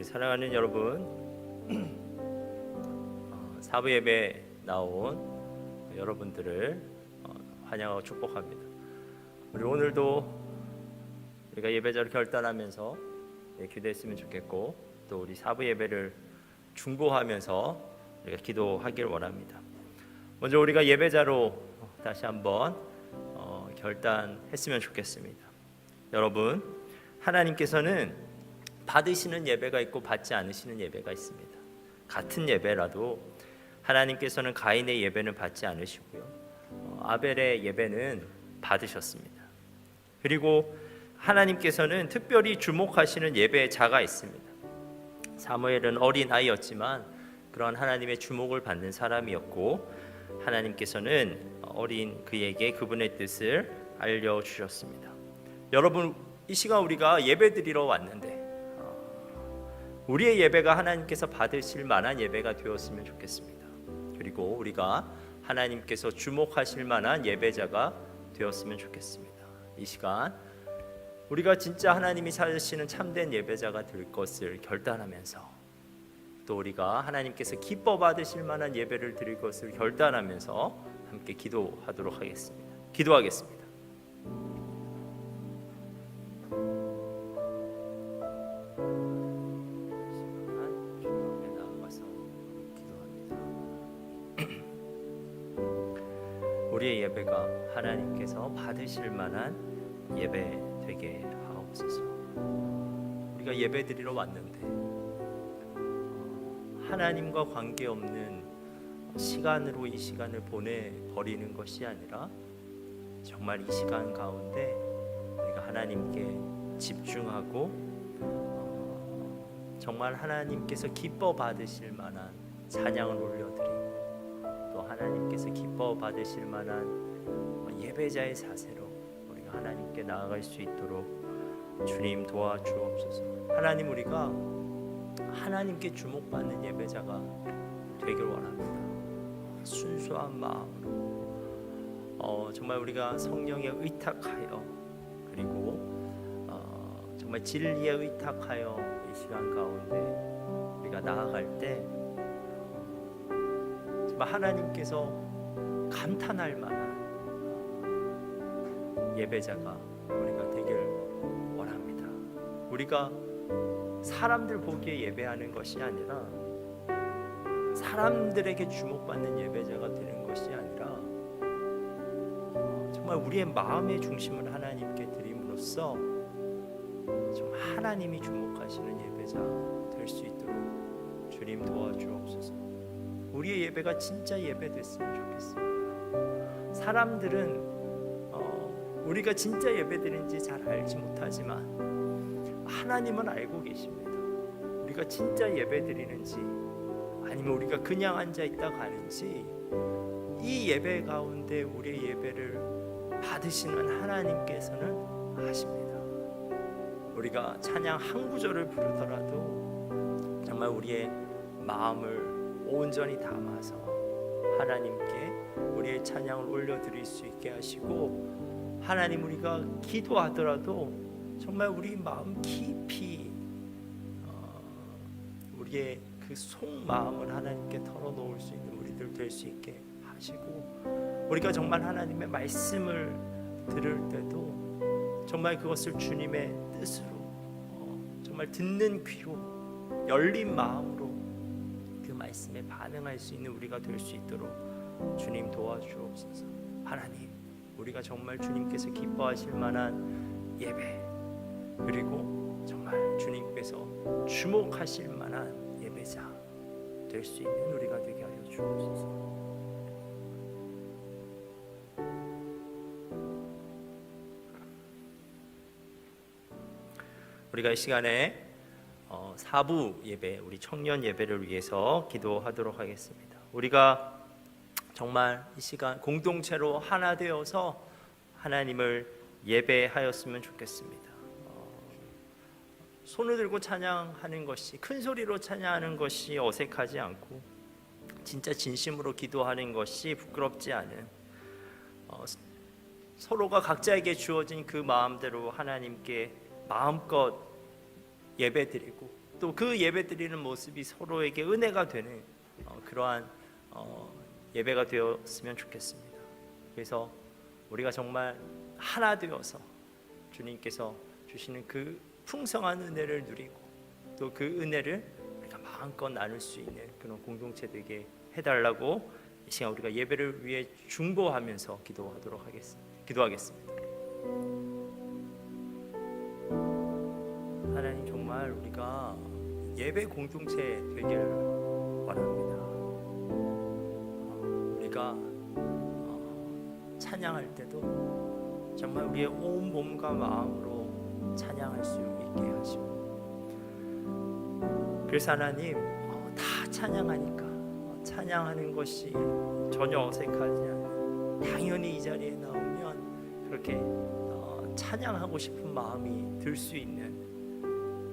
사랑하는 여러분, 사부 예배 나온 여러분들을 환영하고 축복합니다. 우리 오늘도 우리가 예배자를 결단하면서 기도했으면 좋겠고, 또 우리 사부 예배를 중보하면서 우리가 기도하길 원합니다. 먼저 우리가 예배자로 다시 한번 결단했으면 좋겠습니다. 여러분, 하나님께서는 받으시는 예배가 있고 받지 않으시는 예배가 있습니다. 같은 예배라도 하나님께서는 가인의 예배는 받지 않으시고요, 아벨의 예배는 받으셨습니다. 그리고 하나님께서는 특별히 주목하시는 예배자가 있습니다. 사무엘은 어린 아이였지만 그런 하나님의 주목을 받는 사람이었고, 하나님께서는 어린 그에게 그분의 뜻을 알려주셨습니다. 여러분, 이 시간 우리가 예배드리러 왔는데 우리의 예배가 하나님께서 받으실 만한 예배가 되었으면 좋겠습니다. 그리고 우리가 하나님께서 주목하실 만한 예배자가 되었으면 좋겠습니다. 이 시간 우리가 진짜 하나님이 찾으시는 참된 예배자가 될 것을 결단하면서, 또 우리가 하나님께서 기뻐 받으실 만한 예배를 드릴 것을 결단하면서 함께 기도하도록 하겠습니다. 기도하겠습니다. 우리의 예배가 하나님께서 받으실 만한 예배 되게 하옵소서. 우리가 예배 드리러 왔는데 하나님과 관계없는 시간으로 이 시간을 보내버리는 것이 아니라 정말 이 시간 가운데 우리가 하나님께 집중하고 정말 하나님께서 기뻐 받으실 만한 찬양을 올려드리고, 또 하나님께서 기뻐 받으실 만한 예배자의 자세로 우리가 하나님께 나아갈 수 있도록 주님 도와주옵소서. 하나님, 우리가 하나님께 주목받는 예배자가 되길 원합니다. 순수한 마음으로 정말 우리가 성령에 의탁하여, 그리고 정말 진리에 의탁하여 이 시간 가운데 우리가 나아갈 때 정말 하나님께서 감탄할 만한 예배자가 우리가 되길 원합니다. 우리가 사람들 보기에 예배하는 것이 아니라 사람들에게 주목받는 예배자가 되는 것이 아니라 정말 우리의 마음의 중심을 하나님께 드림으로써 정말 하나님이 주목하시는 예배자 될 수 있도록 주님 도와주옵소서. 우리의 예배가 진짜 예배 됐으면 좋겠습니다. 사람들은 우리가 진짜 예배드린지 잘 알지 못하지만 하나님은 알고 계십니다. 우리가 진짜 예배드리는지 아니면 우리가 그냥 앉아있다 가는지, 이 예배 가운데 우리의 예배를 받으시는 하나님께서는 아십니다. 우리가 찬양 한 구절을 부르더라도 정말 우리의 마음을 온전히 담아서 하나님께 우리의 찬양을 올려드릴 수 있게 하시고, 하나님, 우리가 기도하더라도 정말 우리 마음 깊이 우리의 그 속마음을 하나님께 털어놓을 수 있는 우리들 될 수 있게 하시고, 우리가 정말 하나님의 말씀을 들을 때도 정말 그것을 주님의 뜻으로 정말 듣는 귀로 열린 마음으로 그 말씀에 반응할 수 있는 우리가 될 수 있도록 주님 도와주옵소서. 하나님, 우리가 정말 주님께서 기뻐하실 만한 예배, 그리고 정말 주님께서 주목하실 만한 예배자 될 수 있는 우리가 되게 하여 주옵소서. 우리가 이 시간에 사부 예배, 우리 청년 예배를 위해서 기도하도록 하겠습니다. 우리가 정말 이 시간 공동체로 하나 되어서 하나님을 예배하였으면 좋겠습니다. 손을 들고 찬양하는 것이, 큰 소리로 찬양하는 것이 어색하지 않고 진짜 진심으로 기도하는 것이 부끄럽지 않은, 서로가 각자에게 주어진 그 마음대로 하나님께 마음껏 예배드리고, 또 그 예배 드리는 모습이 서로에게 은혜가 되는 그러한 예배가 되었으면 좋겠습니다. 그래서 우리가 정말 하나 되어서 주님께서 주시는 그 풍성한 은혜를 누리고 또 그 은혜를 우리가 마음껏 나눌 수 있는 그런 공동체 되게 해달라고 이 시간 우리가 예배를 위해 중보하면서 기도하겠습니다. 하나님, 정말 우리가 예배 공동체 되기를 원합니다. 우리가 찬양할 때도 정말 우리의 온 몸과 마음으로 찬양할 수 있게 하시고, 그래서 하나님 다 찬양하니까 찬양하는 것이 전혀 어색하지 않는, 당연히 이 자리에 나오면 그렇게 찬양하고 싶은 마음이 들 수 있는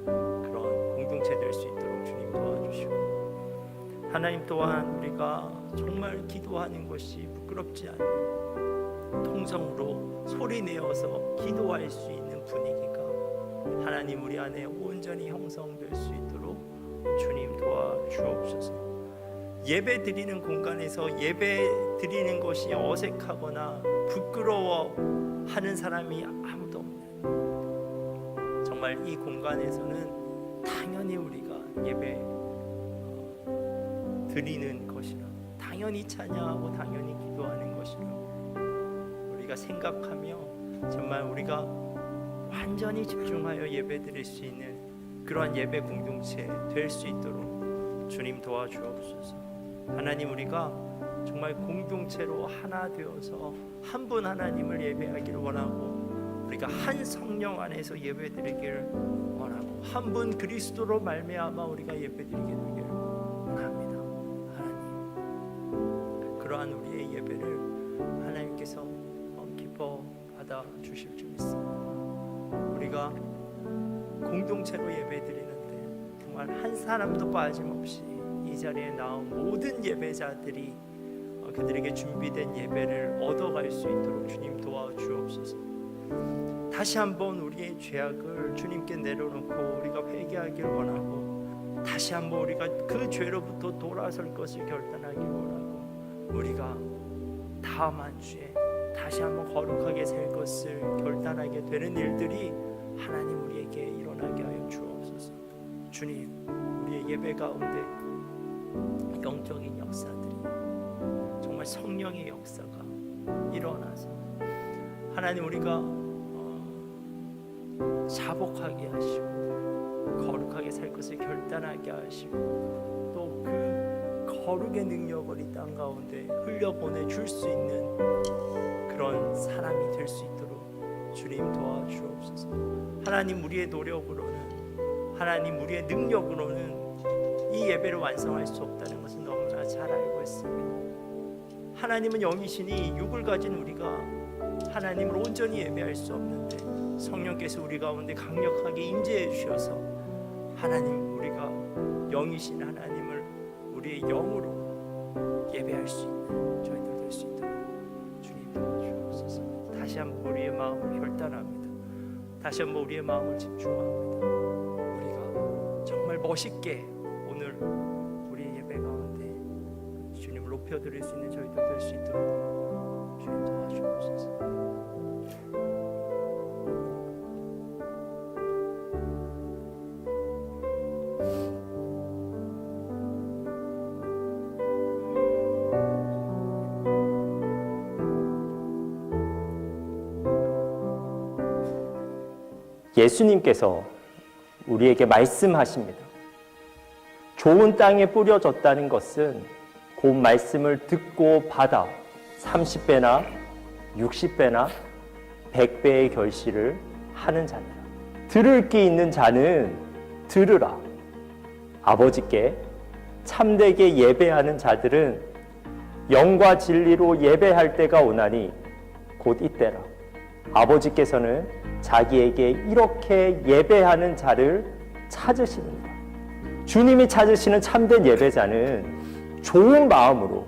그런 공동체 될 수 있도록 주님 도와주시고, 하나님 또한 우리가 정말 기도하는 것이 부끄럽지 않은 통성으로 소리 내어서 기도할 수 있는 분위기가 하나님 우리 안에 온전히 형성될 수 있도록 주님 도와주옵소서. 예배 드리는 공간에서 예배 드리는 것이 어색하거나 부끄러워 하는 사람이 아무도 없는, 정말 이 공간에서는 당연히 우리가 예배 드리는 것이라, 당연히 찬양하고 당연히 기도하는 것이라 우리가 생각하며 정말 우리가 완전히 집중하여 예배 드릴 수 있는 그러한 예배 공동체 될 수 있도록 주님 도와주옵소서. 하나님, 우리가 정말 공동체로 하나 되어서 한 분 하나님을 예배하기를 원하고, 우리가 한 성령 안에서 예배 드리기를 원하고, 한 분 그리스도로 말미암아 우리가 예배 드리게 되기를 원합니다. 하나님, 그러한 우리의 예배를 하나님께서 기뻐 받아 주실 줄 믿습니다. 우리가 공동체로 예배 드리는데 정말 한 사람도 빠짐없이 이 자리에 나온 모든 예배자들이 그들에게 준비된 예배를 얻어갈 수 있도록 주님 도와주옵소서. 다시 한번 우리의 죄악을 주님께 내려놓고 우리가 회개하기를 원하고, 다시 한번 우리가 그 죄로부터 돌아설 것을 결단하기를 원하고, 우리가 다음 한 주에 다시 한번 거룩하게 살 것을 결단하게 되는 일들이 하나님 우리에게 일어나게 하여 주옵소서. 주님, 우리의 예배 가운데 영적인 역사들이, 정말 성령의 역사가 일어나서 하나님 우리가 자복하게 하시고 거룩하게 살 것을 결단하게 하시고, 또 그 거룩의 능력을 이 땅 가운데 흘려보내 줄 수 있는 그런 사람이 될 수 있도록 주님 도와주옵소서. 하나님, 우리의 노력으로는, 하나님 우리의 능력으로는 이 예배를 완성할 수 없다는 것은 너무나 잘 알고 있습니다. 하나님은 영이시니 육을 가진 우리가 하나님을 온전히 예배할 수 없는데 성령께서 우리 가운데 강력하게 임재해 주셔서 하나님, 우리가 영이신 하나님을 우리의 영으로 예배할 수 있는 저희들 될 수 있도록 주님 도와주옵소서. 다시 한번 우리의 마음을 결단합니다. 다시 한번 우리의 마음을 집중합니다. 우리가 정말 멋있게 오늘 우리의 예배 가운데 주님을 높여드릴 수 있는 저희들 될 수 있도록 주님 도와주옵소서. 예수님께서 우리에게 말씀하십니다. 좋은 땅에 뿌려졌다는 것은 그 말씀을 듣고 받아 30배나 60배나 100배의 결실을 하는 자니라. 들을 귀 있는 자는 들으라. 아버지께 참되게 예배하는 자들은 영과 진리로 예배할 때가 오나니 곧 이때라. 아버지께서는 자기에게 이렇게 예배하는 자를 찾으시는가. 주님이 찾으시는 참된 예배자는 좋은 마음으로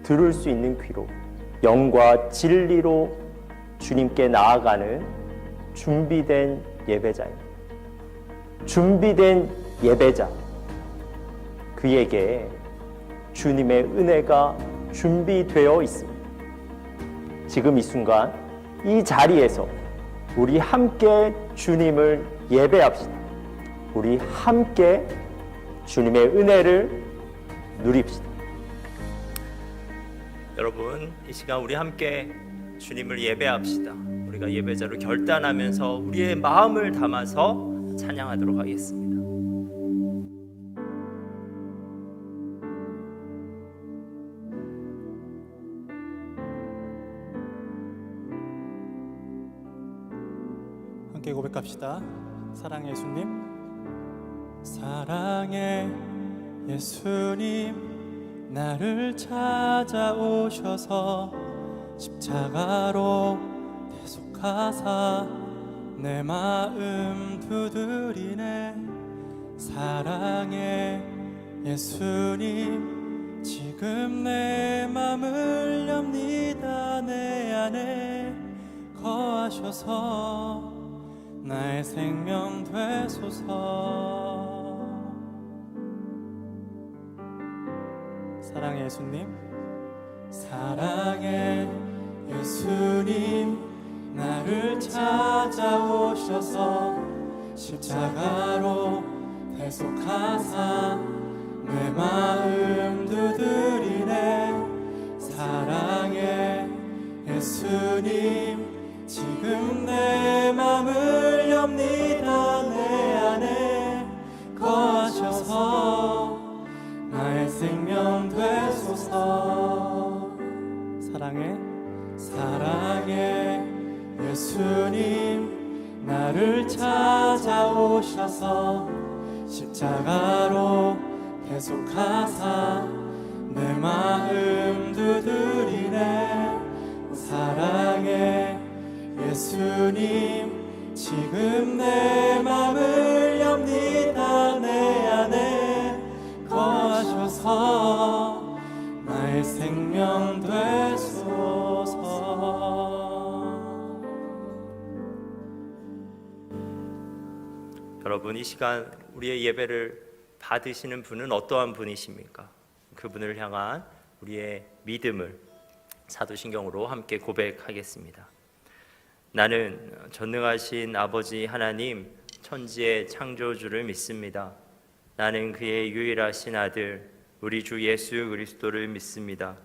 들을 수 있는 귀로 영과 진리로 주님께 나아가는 준비된 예배자입니다. 준비된 예배자, 그에게 주님의 은혜가 준비되어 있습니다. 지금 이 순간 이 자리에서 우리 함께 주님을 예배합시다. 우리 함께 주님의 은혜를 누립시다. 여러분, 이 시간 우리 함께 주님을 예배합시다. 우리가 예배자로 결단하면서 우리의 마음을 담아서 찬양하도록 하겠습니다. 함께 고백합시다. 사랑의 예수님, 사랑의 예수님, 나를 찾아오셔서 십자가로 대속하사 내 마음 두드리네. 사랑의 예수님, 지금 내 맘을 엽니다. 내 안에 거하셔서 나의 생명 되소서. 사랑의 예수님, 사랑의 예수님, 나를 찾아오셔서 십자가로 대속하사 내 마음 두드리네. 사랑의 예수님, 지금 내 맘을 엽니다. 내 안에 거하셔서 나의 생명 되소서. 사랑의 예수님, 나를 찾아오셔서 십자가로 대속하사 내 마음 두드리네. 사랑의 예수님, 지금 내 맘을 엽니다. 내 안에 거하셔서 나의 생명 되소서. 여러분, 이 시간 우리의 예배를 받으시는 분은 어떠한 분이십니까? 그분을 향한 우리의 믿음을 사도신경으로 함께 고백하겠습니다. 나는 전능하신 아버지 하나님, 천지의 창조주를 믿습니다. 나는 그의 유일하신 아들 우리 주 예수 그리스도를 믿습니다.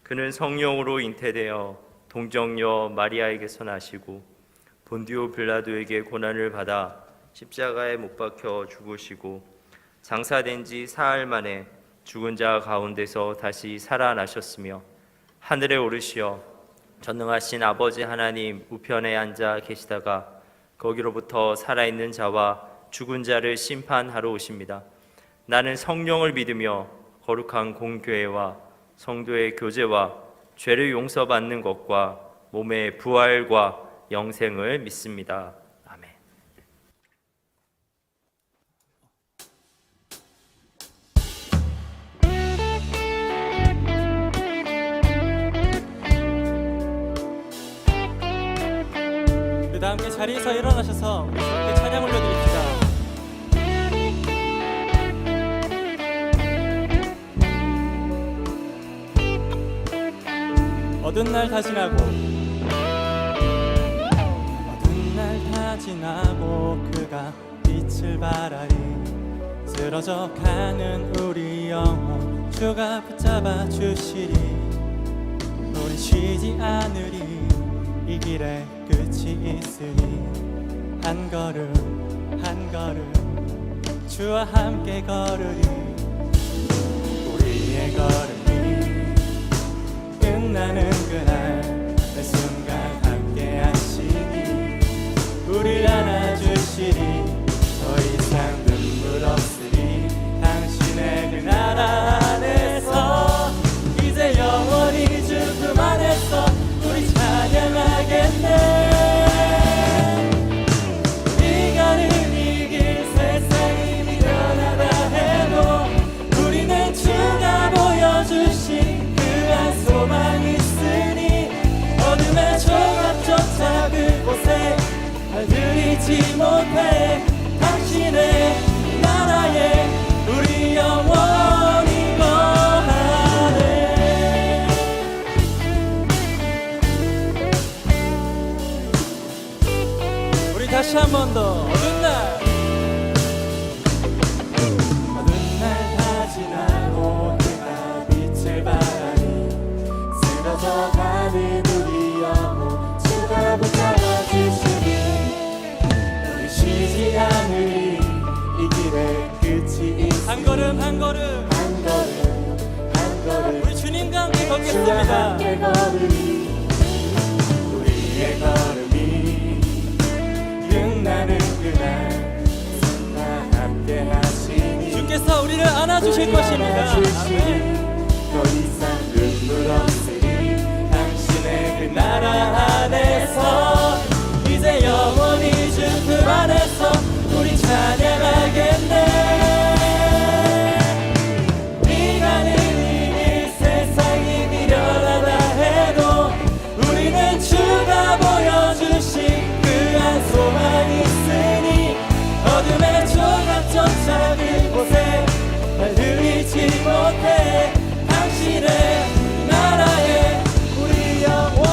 그는 성령으로 잉태되어 동정녀 마리아에게서 나시고 본디오 빌라도에게 고난을 받아 십자가에 못 박혀 죽으시고 장사된 지 사흘 만에 죽은 자 가운데서 다시 살아나셨으며 하늘에 오르시어 전능하신 아버지 하나님 우편에 앉아 계시다가 거기로부터 살아있는 자와 죽은 자를 심판하러 오십니다. 나는 성령을 믿으며 거룩한 공교회와 성도의 교제와 죄를 용서받는 것과 몸의 부활과 영생을 믿습니다. 아멘. 우리 다 함께 자리에서 일어나셔서 우리 함께 찬양 올려드립시다. 어두운 날 다 지나고 그가 빛을 발하리. 쓰러져 가는 우리 영혼 주가 붙잡아 주시리. 우리 쉬지 않으리. 이 길에 끝이 있으니 한 걸음 한 걸음 주와 함께 걸으리. 우리의 걸음이 끝나는 그날 매 순간 함께 하시니 우리를 안아주시리. 더 이상 눈물 없으리. 당신의 그 나라 안에서 이제 영원히 죽음 안에서 우리 찬양하겠네. 네가 는 이 길 세상이 미련하다 해도 번 더. 어두운 날 다 지나고 내가 빛을 발하니 쓰러져가는 우리 영혼 주가 붙잡아주시니 우리 쉬지 않으리 이 길의 끝이 있으니 한 걸음 한 걸음 한 걸음 한 걸음 우리 주님과 함께 주와 걷겠습니다. 함께 걸으리 우리의 걸음이 끝나는 그날 주와 함께 하시니 주께서 우리를 안아주실 것입니다. 아멘. 더 이상 눈물 없으니 당신의 그 나라 안에서 이제 영원히 주 품 안에서 우리 찬양하겠네. 네가 늘 세상이 미련하다 해도 우리는 주가 보여주신 그 한 소망이 있으니 어둠의 조각조차 그곳에 흔들리지 못해 당신의 나라에 우리 영원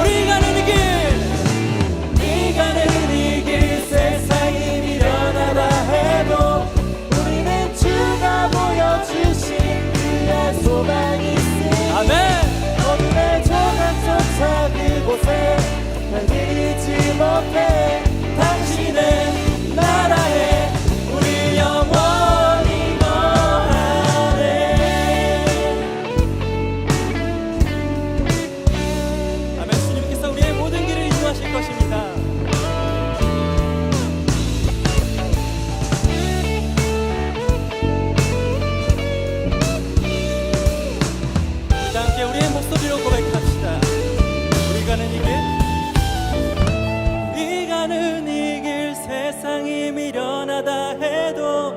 우리 가는 이 길 네가 늘 이 길 세상이 미련하다 해도 우리는 주가 보여주신 그의 소망이 있으니 아멘. 어둠의 조각조차 그곳에 흔들리지 못해 당신의 나라에 우리 영원히 거하네. 아멘. 주님께서 우리의 모든 길을 인도하실 것입니다. 우리 함께 우리의 목소리로 고백합시다. 우리 가는 이 길, 우리 가는 이 길 세상이 미련하다 해도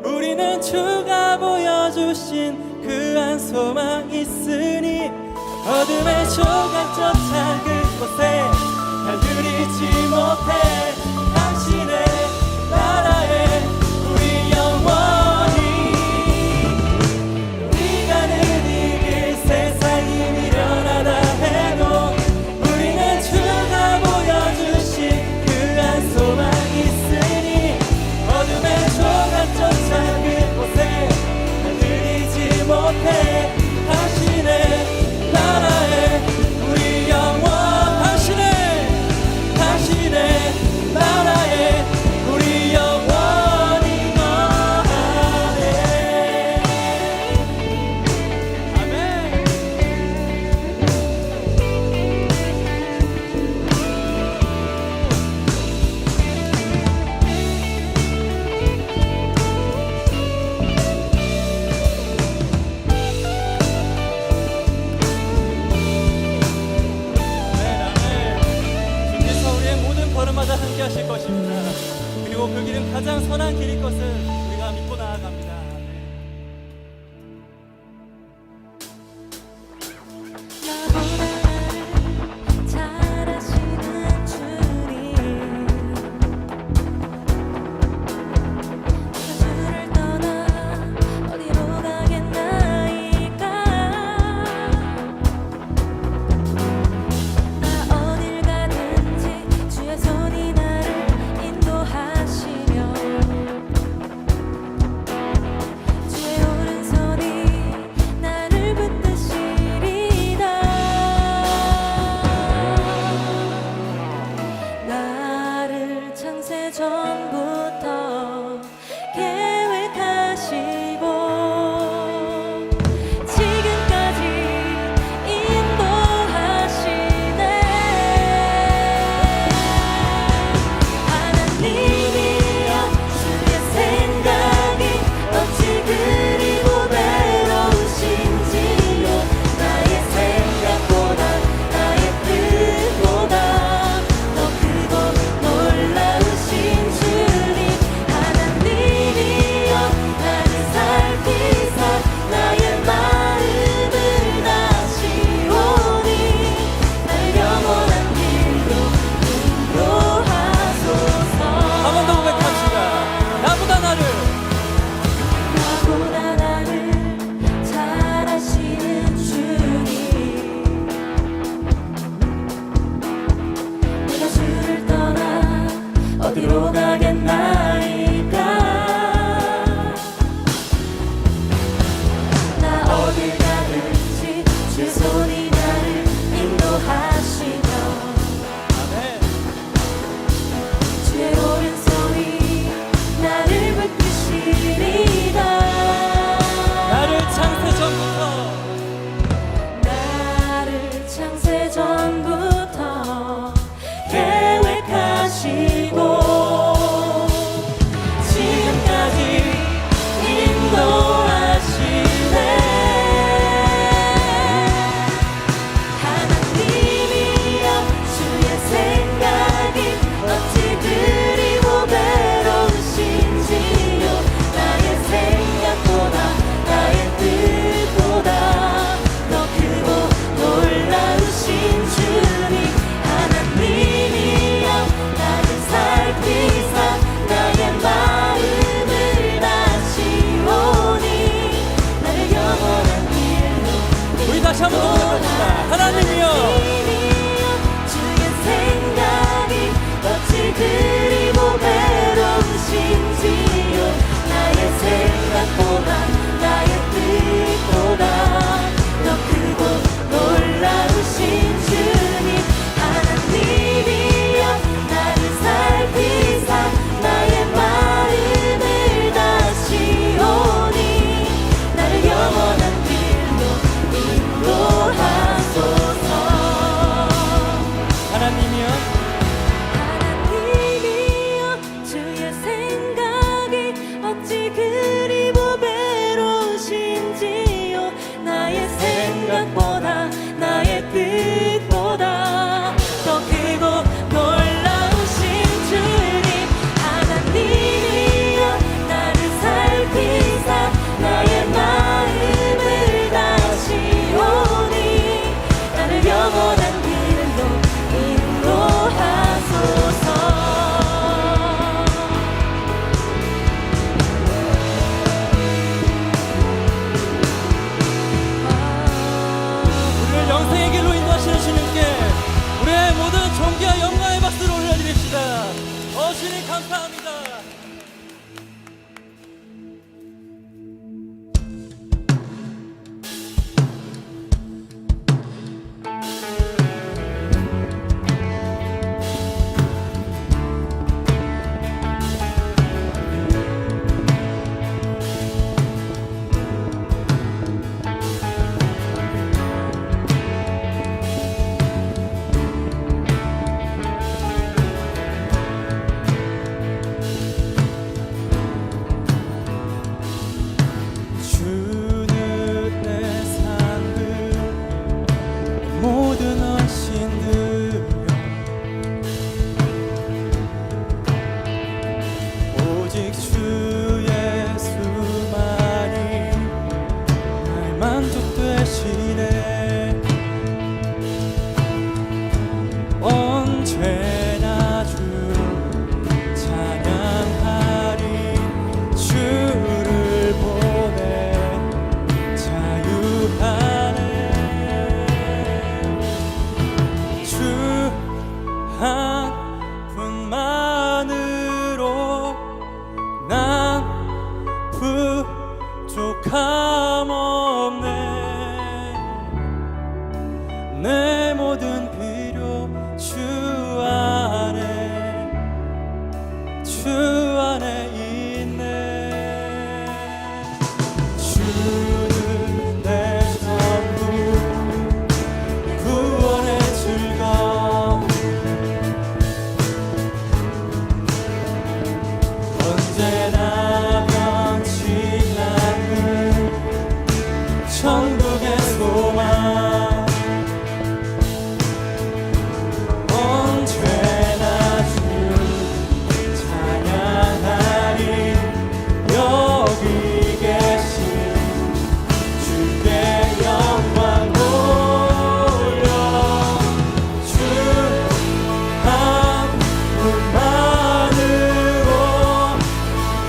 우리는 주가 보여주신 그 한 소망 있으니 어둠의 조각조차 그곳에 달들이지 못해 당신의 나라에 우리 영원히 네가 늘 이 길 세상이 미련하다 해도 우리는 주가 보여주신 그 한 소망이 있으니 어둠의 조각조차 그곳에 흔들리지 못해 당신의 나라에 우리 영원 당신의 나라에 우리 영원히 거하네. 아멘. 주께서 우리의 모든 걸음마다 함께 하실 것입니다. 그리고 그 길은 가장 선한 길일 것을 우리가 믿고 나아갑니다. 나보다 잘 아시는 주님 내가 주를 떠나 어디로 가겠나이까 나 어딜 가든지 주의 손이 나를 인도하시며 다시 한번 고백합시다. 하나님이여 주의 생각이 어찌 그리 보배로우신지요. 나의 생각보다 나의 뜻보다 더 크고 놀라우신 주님 하나님이여 나를 살피사 나의 마음을 다시오니 나를 영원한 길로 인도하소서. 하나님이여 하나님이여 주의 생각이 어찌 그리 보배로우신지요. 나의 생각보다 나의 뜻보다 더 크고 놀라우신 주님 하나님이여 나를 살피사 나의 마음을 다시오니 나를 영원한 길로 인도하소서. 우리를 영생의 길로 인도하시는 주님께 우리의 모든 존귀와 영광의 박수를 올려드립시다. 주님 감사합니다. 주는 내 삶을 모든 헌신들여 오직 주 예수만이 나의 만족 되시네. 언제나 주 찬양하리. 주를 보내 자유하네. 주 한 분만으로 난 부족함 없네. 내 모든 필요 주 안에 있네. 주는 내 전부 구원의 즐거움 언제나 변치 않는 천국의 소망 언제나 주 찬양하리. 여기 계신 주께 영광 돌려. 주 한 분만으로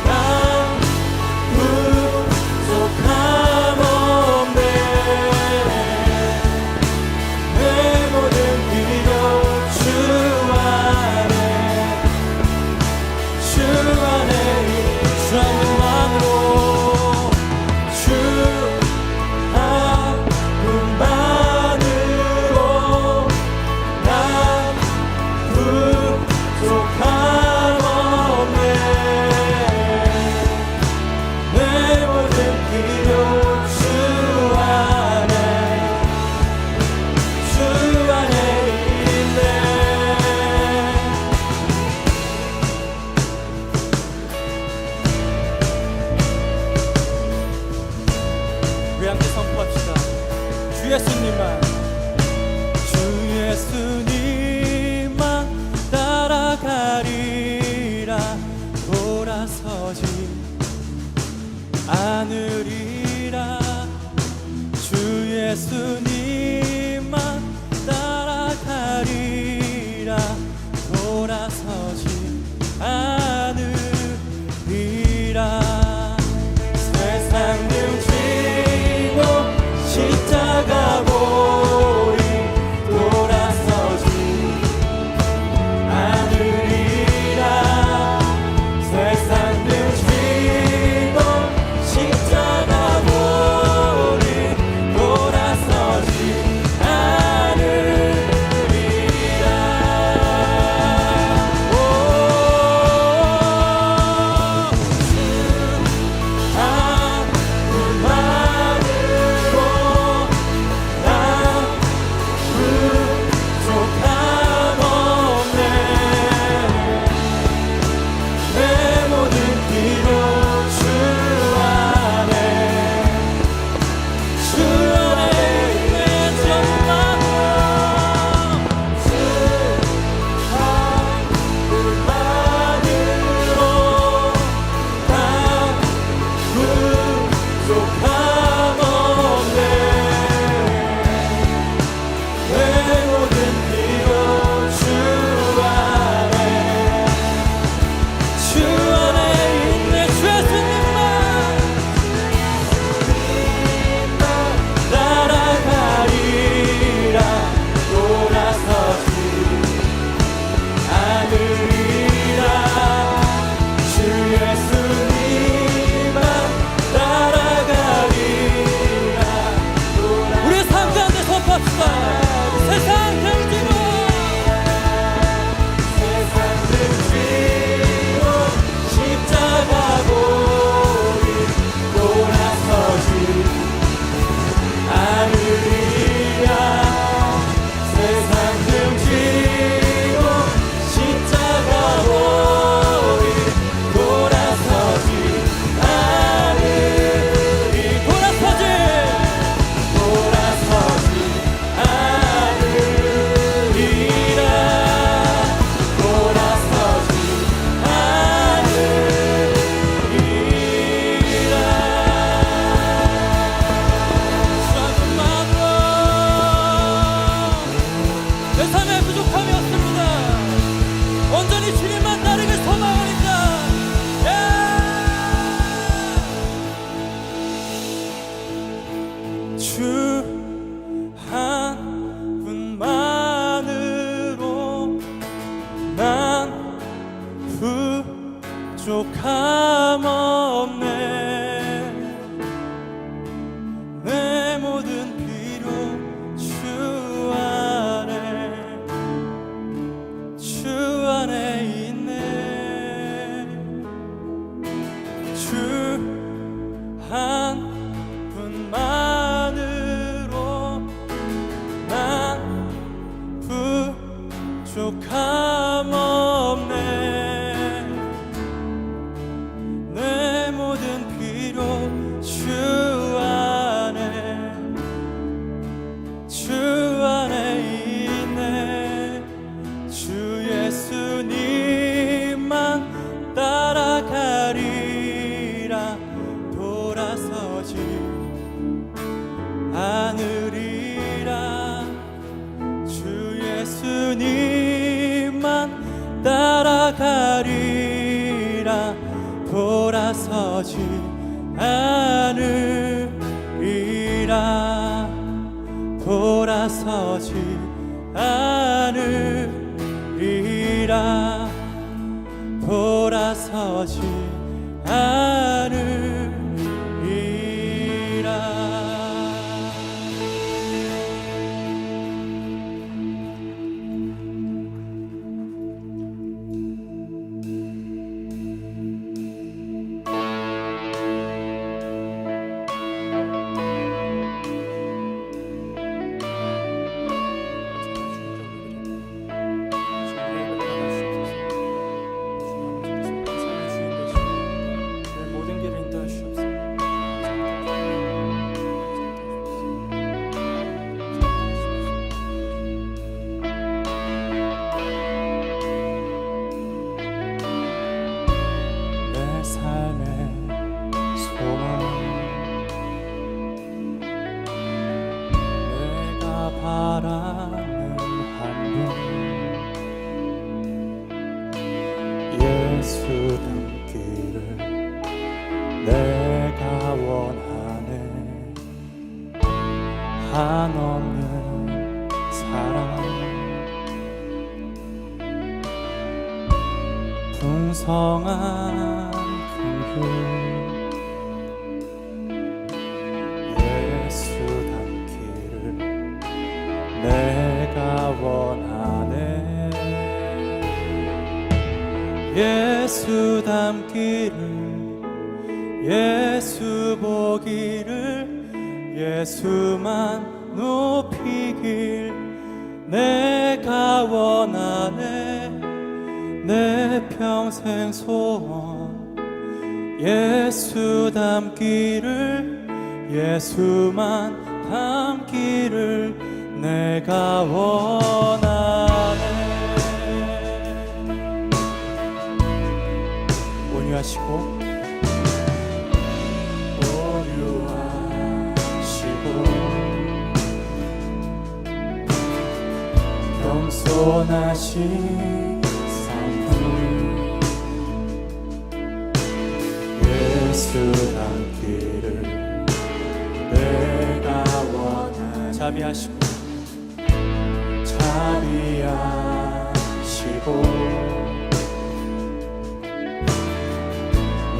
난 부족함 없네. 내 모든 필요 주 안에 주 한 분만으로 주 한 분만으로 난 부족함 없네. 내 모든 필요 주 안에 있네. 우리 함께 선포합시다. 주 예수님만 주 예수님만 따라가리라. 돌아서지 않으리라. 주 예수님만 따라가리라. 돌아서지 않으리라. 세상 등지고 십자가 보고 주 한 분만으로 난 부족함 없네. 내 모든 필요 주 안에 있네. 주 한 분만으로 난 부족함 없네. 내 모든 필요 주 안에 있네. 주 예수님만 따라가리라. 돌아서지 않으리라. 주 예수님만 따라가리라. 돌아서지 않으리라. 돌아서지 않으리라. 돌아서지 않으리라. 모든 길을 인도하시옵소서. 내 삶의 소망 내가 바라는 한분 예수 닮기를 내가 원하네. 한없는 사랑 풍성한 긍휼 예수 닮기를 내가 원하네. 예수 닮기를 예수 보기를 예수만 높이길 내가 원하네. 내 평생 소원 예수 닮기를 예수만 닮기를 내가 원하네. 온유하시고 겸손하신 삶 예수 닮기를 내가 원하네. 자비하시고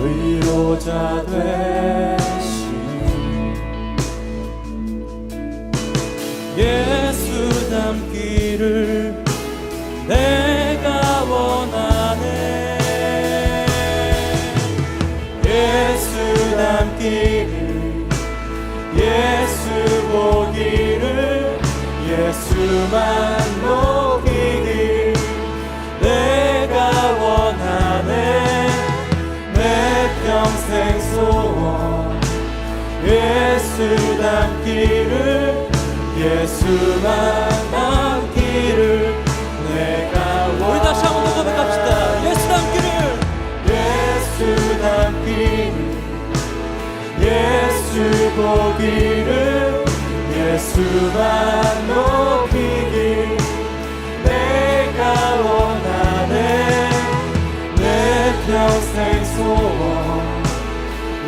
위로자 되신 예수 닮기를 내가 원하네. 예수 닮기를 예수 보기를 예수만 높이길 내가 원하네. 내 평생 소원 예수 닮기를 예수만 닮기를 내가 원하네. 우리 다시 한번 더 고백합시다. 예수 닮기를 예수 닮기를 예수 보기를 예수만 높이길 내가 원하네. 내 평생 소원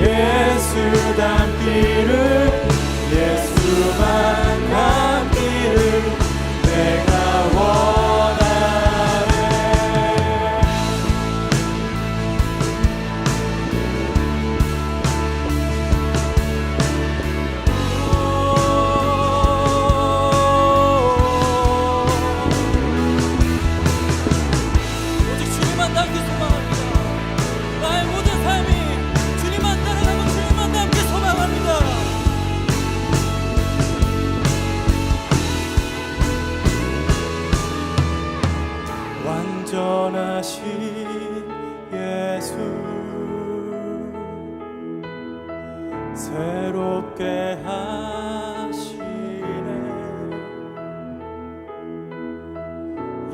예수 닮기를 예수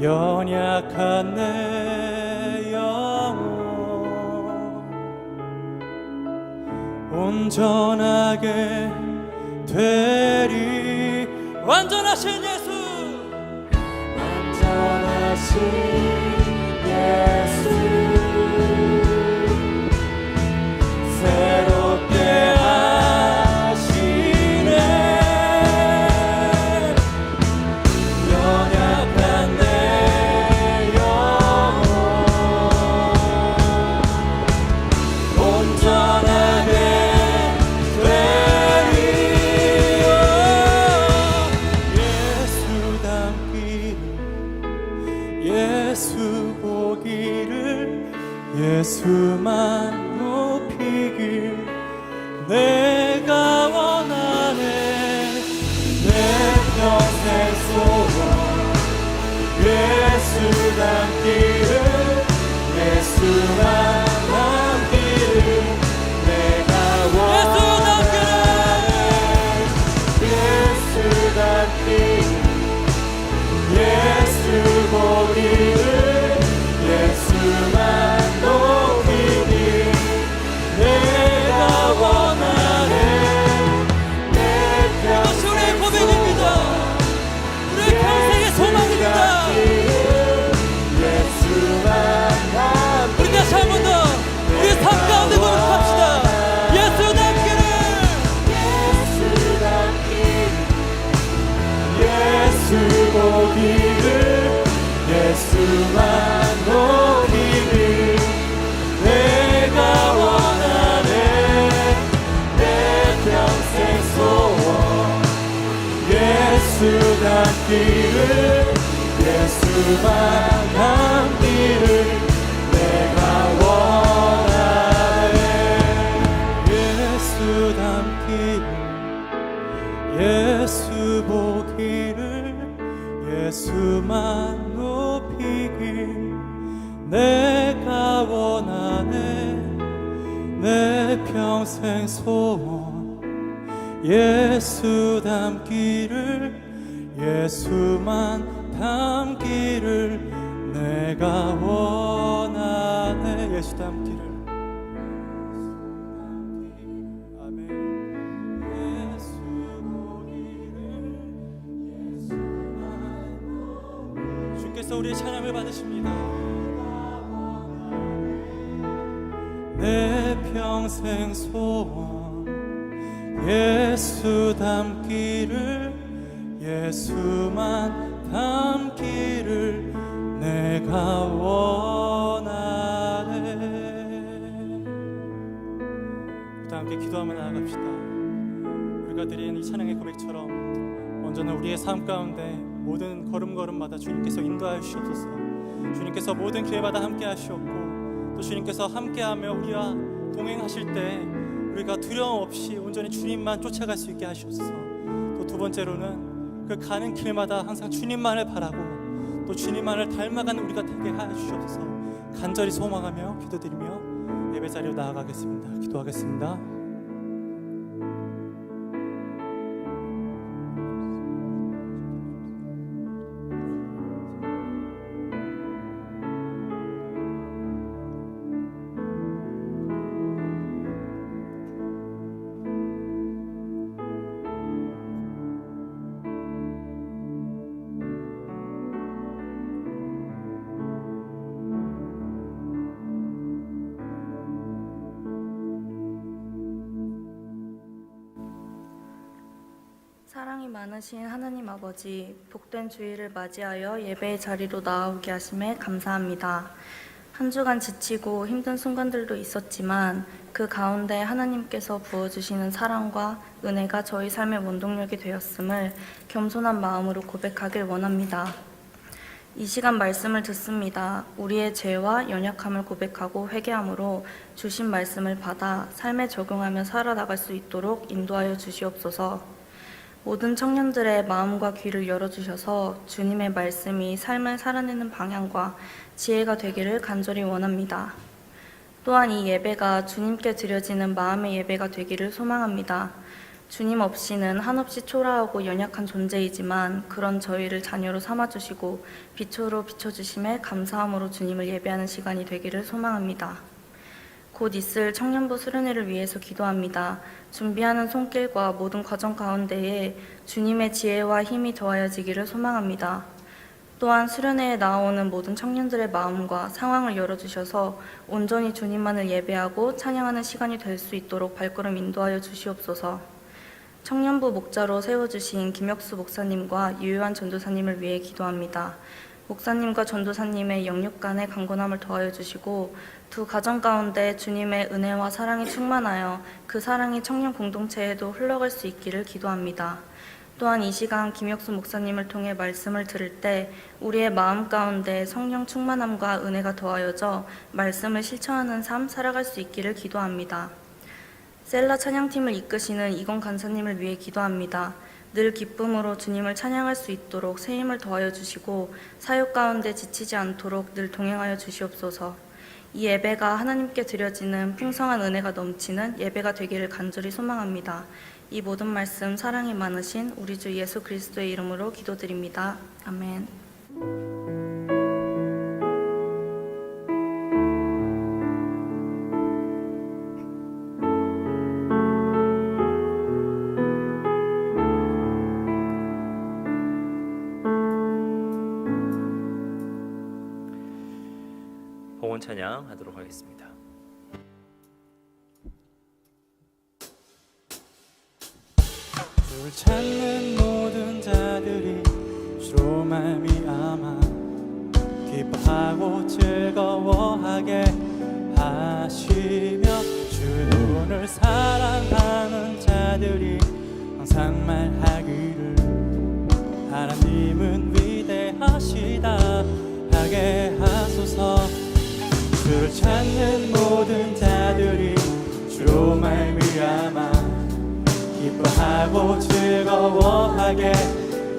연약한 내 영혼 온전하게 되리. 완전하신 예수, 완전하신 예수 새롭게 하시네. 연약한 내 영혼 온전하게 되리. 예수 닮기를 예수 보기를 예수만 높이길 내가 원하네. 내 평생 소원 예수 닮기를 예수만 남기를 내가 원하네. 예수 닮기를 예수 보기를 예수만 높이길 내가 원하네. 내 이것이 우리의 고백입니다. 우리의 평생의 소망입니다. 예수만 우리 다시 한 번 더 우리 삶 가운데 고백합시다. 예수 닮기를, 예수 보기를 예수만 높이길 내가 원하네. 내 평생 소원 예수 닮기를 예수만 남기를 내가 원하네. 예수 닮기를 예수 보기를 예수만 높이길 내가 원하네. 내 평생 소원 예수 닮기를 예수만 닮기를 내가 원하네. 예수 닮기를. 아멘. 예수 보기를 예수만 주께서 우리의 찬양을 받으십니다. 내 평생 소원 예수 닮기를 예수만 닮기를 내가 원하네. 다 함께 기도하며 나아갑시다. 우리가 드린 이 찬양의 고백처럼 언제나 우리의 삶 가운데 모든 걸음걸음마다 주님께서 인도하여 주시옵소서. 주님께서 모든 기회마다 함께 하시옵고 또 주님께서 함께하며 우리와 동행하실 때 우리가 두려움 없이 온전히 주님만 쫓아갈 수 있게 하시옵소서. 또 두 번째로는 그 가는 길마다 항상 주님만을 바라고 또 주님만을 닮아가는 우리가 되게 하여 주시옵소서. 간절히 소망하며 기도드리며 예배 자리로 나아가겠습니다. 기도하겠습니다. 사랑이 많으신 하나님 아버지, 복된 주일을 맞이하여 예배의 자리로 나아오게 하심에 감사합니다. 한 주간 지치고 힘든 순간들도 있었지만 그 가운데 하나님께서 부어주시는 사랑과 은혜가 저희 삶의 원동력이 되었음을 겸손한 마음으로 고백하길 원합니다. 이 시간 말씀을 듣습니다. 우리의 죄와 연약함을 고백하고 회개함으로 주신 말씀을 받아 삶에 적용하며 살아나갈 수 있도록 인도하여 주시옵소서. 모든 청년들의 마음과 귀를 열어주셔서 주님의 말씀이 삶을 살아내는 방향과 지혜가 되기를 간절히 원합니다. 또한 이 예배가 주님께 드려지는 마음의 예배가 되기를 소망합니다. 주님 없이는 한없이 초라하고 연약한 존재이지만 그런 저희를 자녀로 삼아주시고 빛으로 비춰주심에 감사함으로 주님을 예배하는 시간이 되기를 소망합니다. 곧 있을 청년부 수련회를 위해서 기도합니다. 준비하는 손길과 모든 과정 가운데에 주님의 지혜와 힘이 더하여지기를 소망합니다. 또한 수련회에 나오는 모든 청년들의 마음과 상황을 열어주셔서 온전히 주님만을 예배하고 찬양하는 시간이 될 수 있도록 발걸음 인도하여 주시옵소서. 청년부 목자로 세워주신 김혁수 목사님과 유효한 전도사님을 위해 기도합니다. 목사님과 전도사님의 영육 간의 강건함을 더하여 주시고 두 가정 가운데 주님의 은혜와 사랑이 충만하여 그 사랑이 청년 공동체에도 흘러갈 수 있기를 기도합니다. 또한 이 시간 김혁수 목사님을 통해 말씀을 들을 때 우리의 마음 가운데 성령 충만함과 은혜가 더하여져 말씀을 실천하는 삶 살아갈 수 있기를 기도합니다. 셀라 찬양팀을 이끄시는 이건 간사님을 위해 기도합니다. 늘 기쁨으로 주님을 찬양할 수 있도록 새 힘을 더하여 주시고 사역 가운데 지치지 않도록 늘 동행하여 주시옵소서. 이 예배가 하나님께 드려지는 풍성한 은혜가 넘치는 예배가 되기를 간절히 소망합니다. 이 모든 말씀 사랑이 많으신 우리 주 예수 그리스도의 이름으로 기도드립니다. 아멘. 봉헌 찬양 하도록 하겠습니다. 주를 찾는 모든 자들이 주로 말미암아 기뻐하고 즐거워하게 하시며 주는 오늘 사랑하는 자들이 항상 말하기를 하나님은 위대하시다 하게 하소서. 주를 찾는 모든 자들이 주로 말미암아 기뻐하고 즐거워하게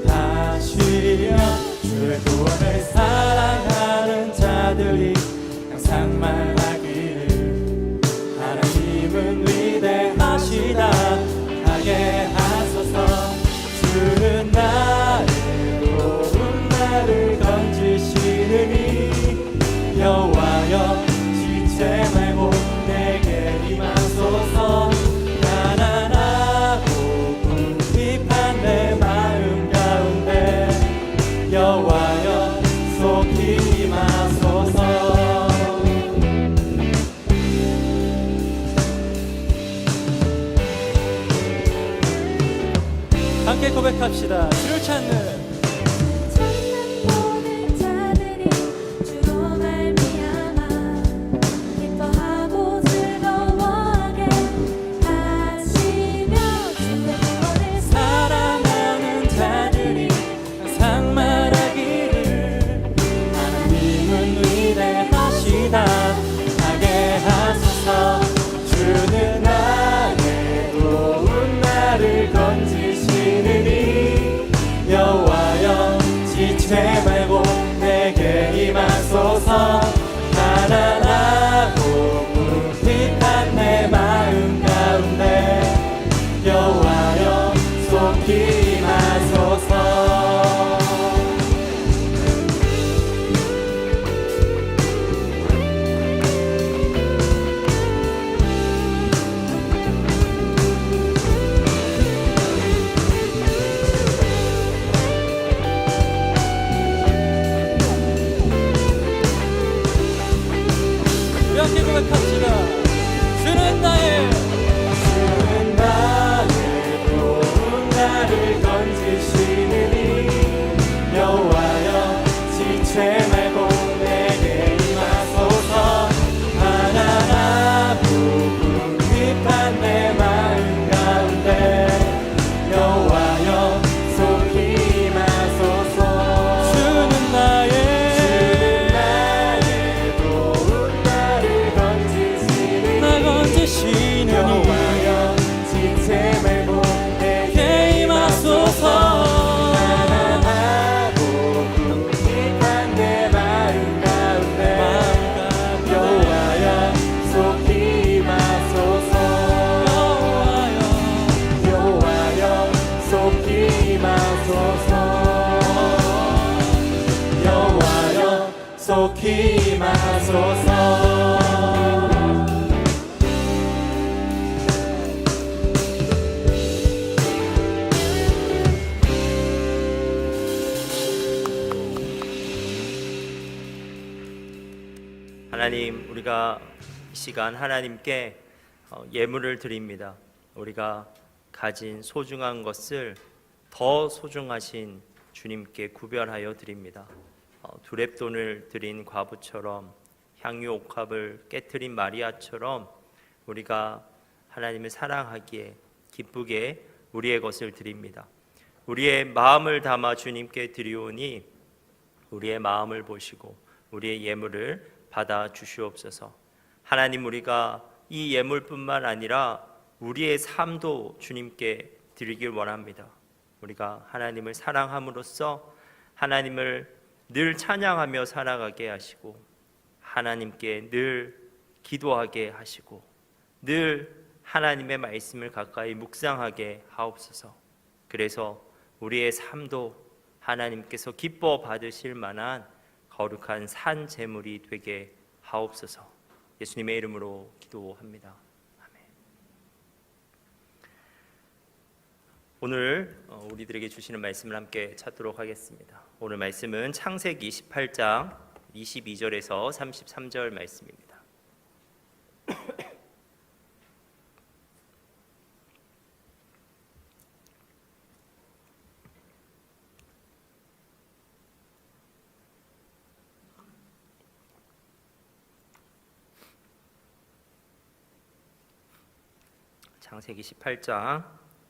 하시며 주의 구원을 사랑하는 자들이 항상 말하기를 하나님은 위대하시다 하게 하소서. 주는 나의 도움 나를 건지시느니 여호와여 지체 말고 내게 임하소서. 내 마음 가운데 여호와여 속히 임하소서. 함께 고백합시다. 주를 찾는 모든 자들이 주로 말미암아 기뻐하고 즐거워하게 하시며 주의 구원을 사랑하는 자들이 항상 말하기를 하나님은 위대하시다 하게 하소서. 주는 나의 도움 나를 건지시느니 여호와여 지체 말고 내게 임하소서. 가난하고 궁핍한 내 마음 가운데 여호와여 속히 임하소서. 우리 함께 고백합시다. 주는 나의 도움 나를 여호와여 속히 임하소서. 하나님, 우리가 이 시간 하나님께 예물을 드립니다. 우리가 가진 소중한 것을 더 소중하신 주님께 구별하여 드립니다. 두렙돈을 드린 과부처럼, 향유 옥합을 깨트린 마리아처럼 우리가 하나님을 사랑하기에 기쁘게 우리의 것을 드립니다. 우리의 마음을 담아 주님께 드리오니 우리의 마음을 보시고 우리의 예물을 받아 주시옵소서. 하나님, 우리가 이 예물뿐만 아니라 우리의 삶도 주님께 드리길 원합니다. 우리가 하나님을 사랑함으로써 하나님을 늘 찬양하며 살아가게 하시고, 하나님께 늘 기도하게 하시고, 늘 하나님의 말씀을 가까이 묵상하게 하옵소서. 그래서 우리의 삶도 하나님께서 기뻐 받으실 만한 거룩한 산 제물이 되게 하옵소서. 예수님의 이름으로 기도합니다. 아멘. 오늘 우리들에게 주시는 말씀을 함께 찾도록 하겠습니다. 오늘 말씀은 창세기 18장 22절에서 33절 말씀입니다. 창세기 18장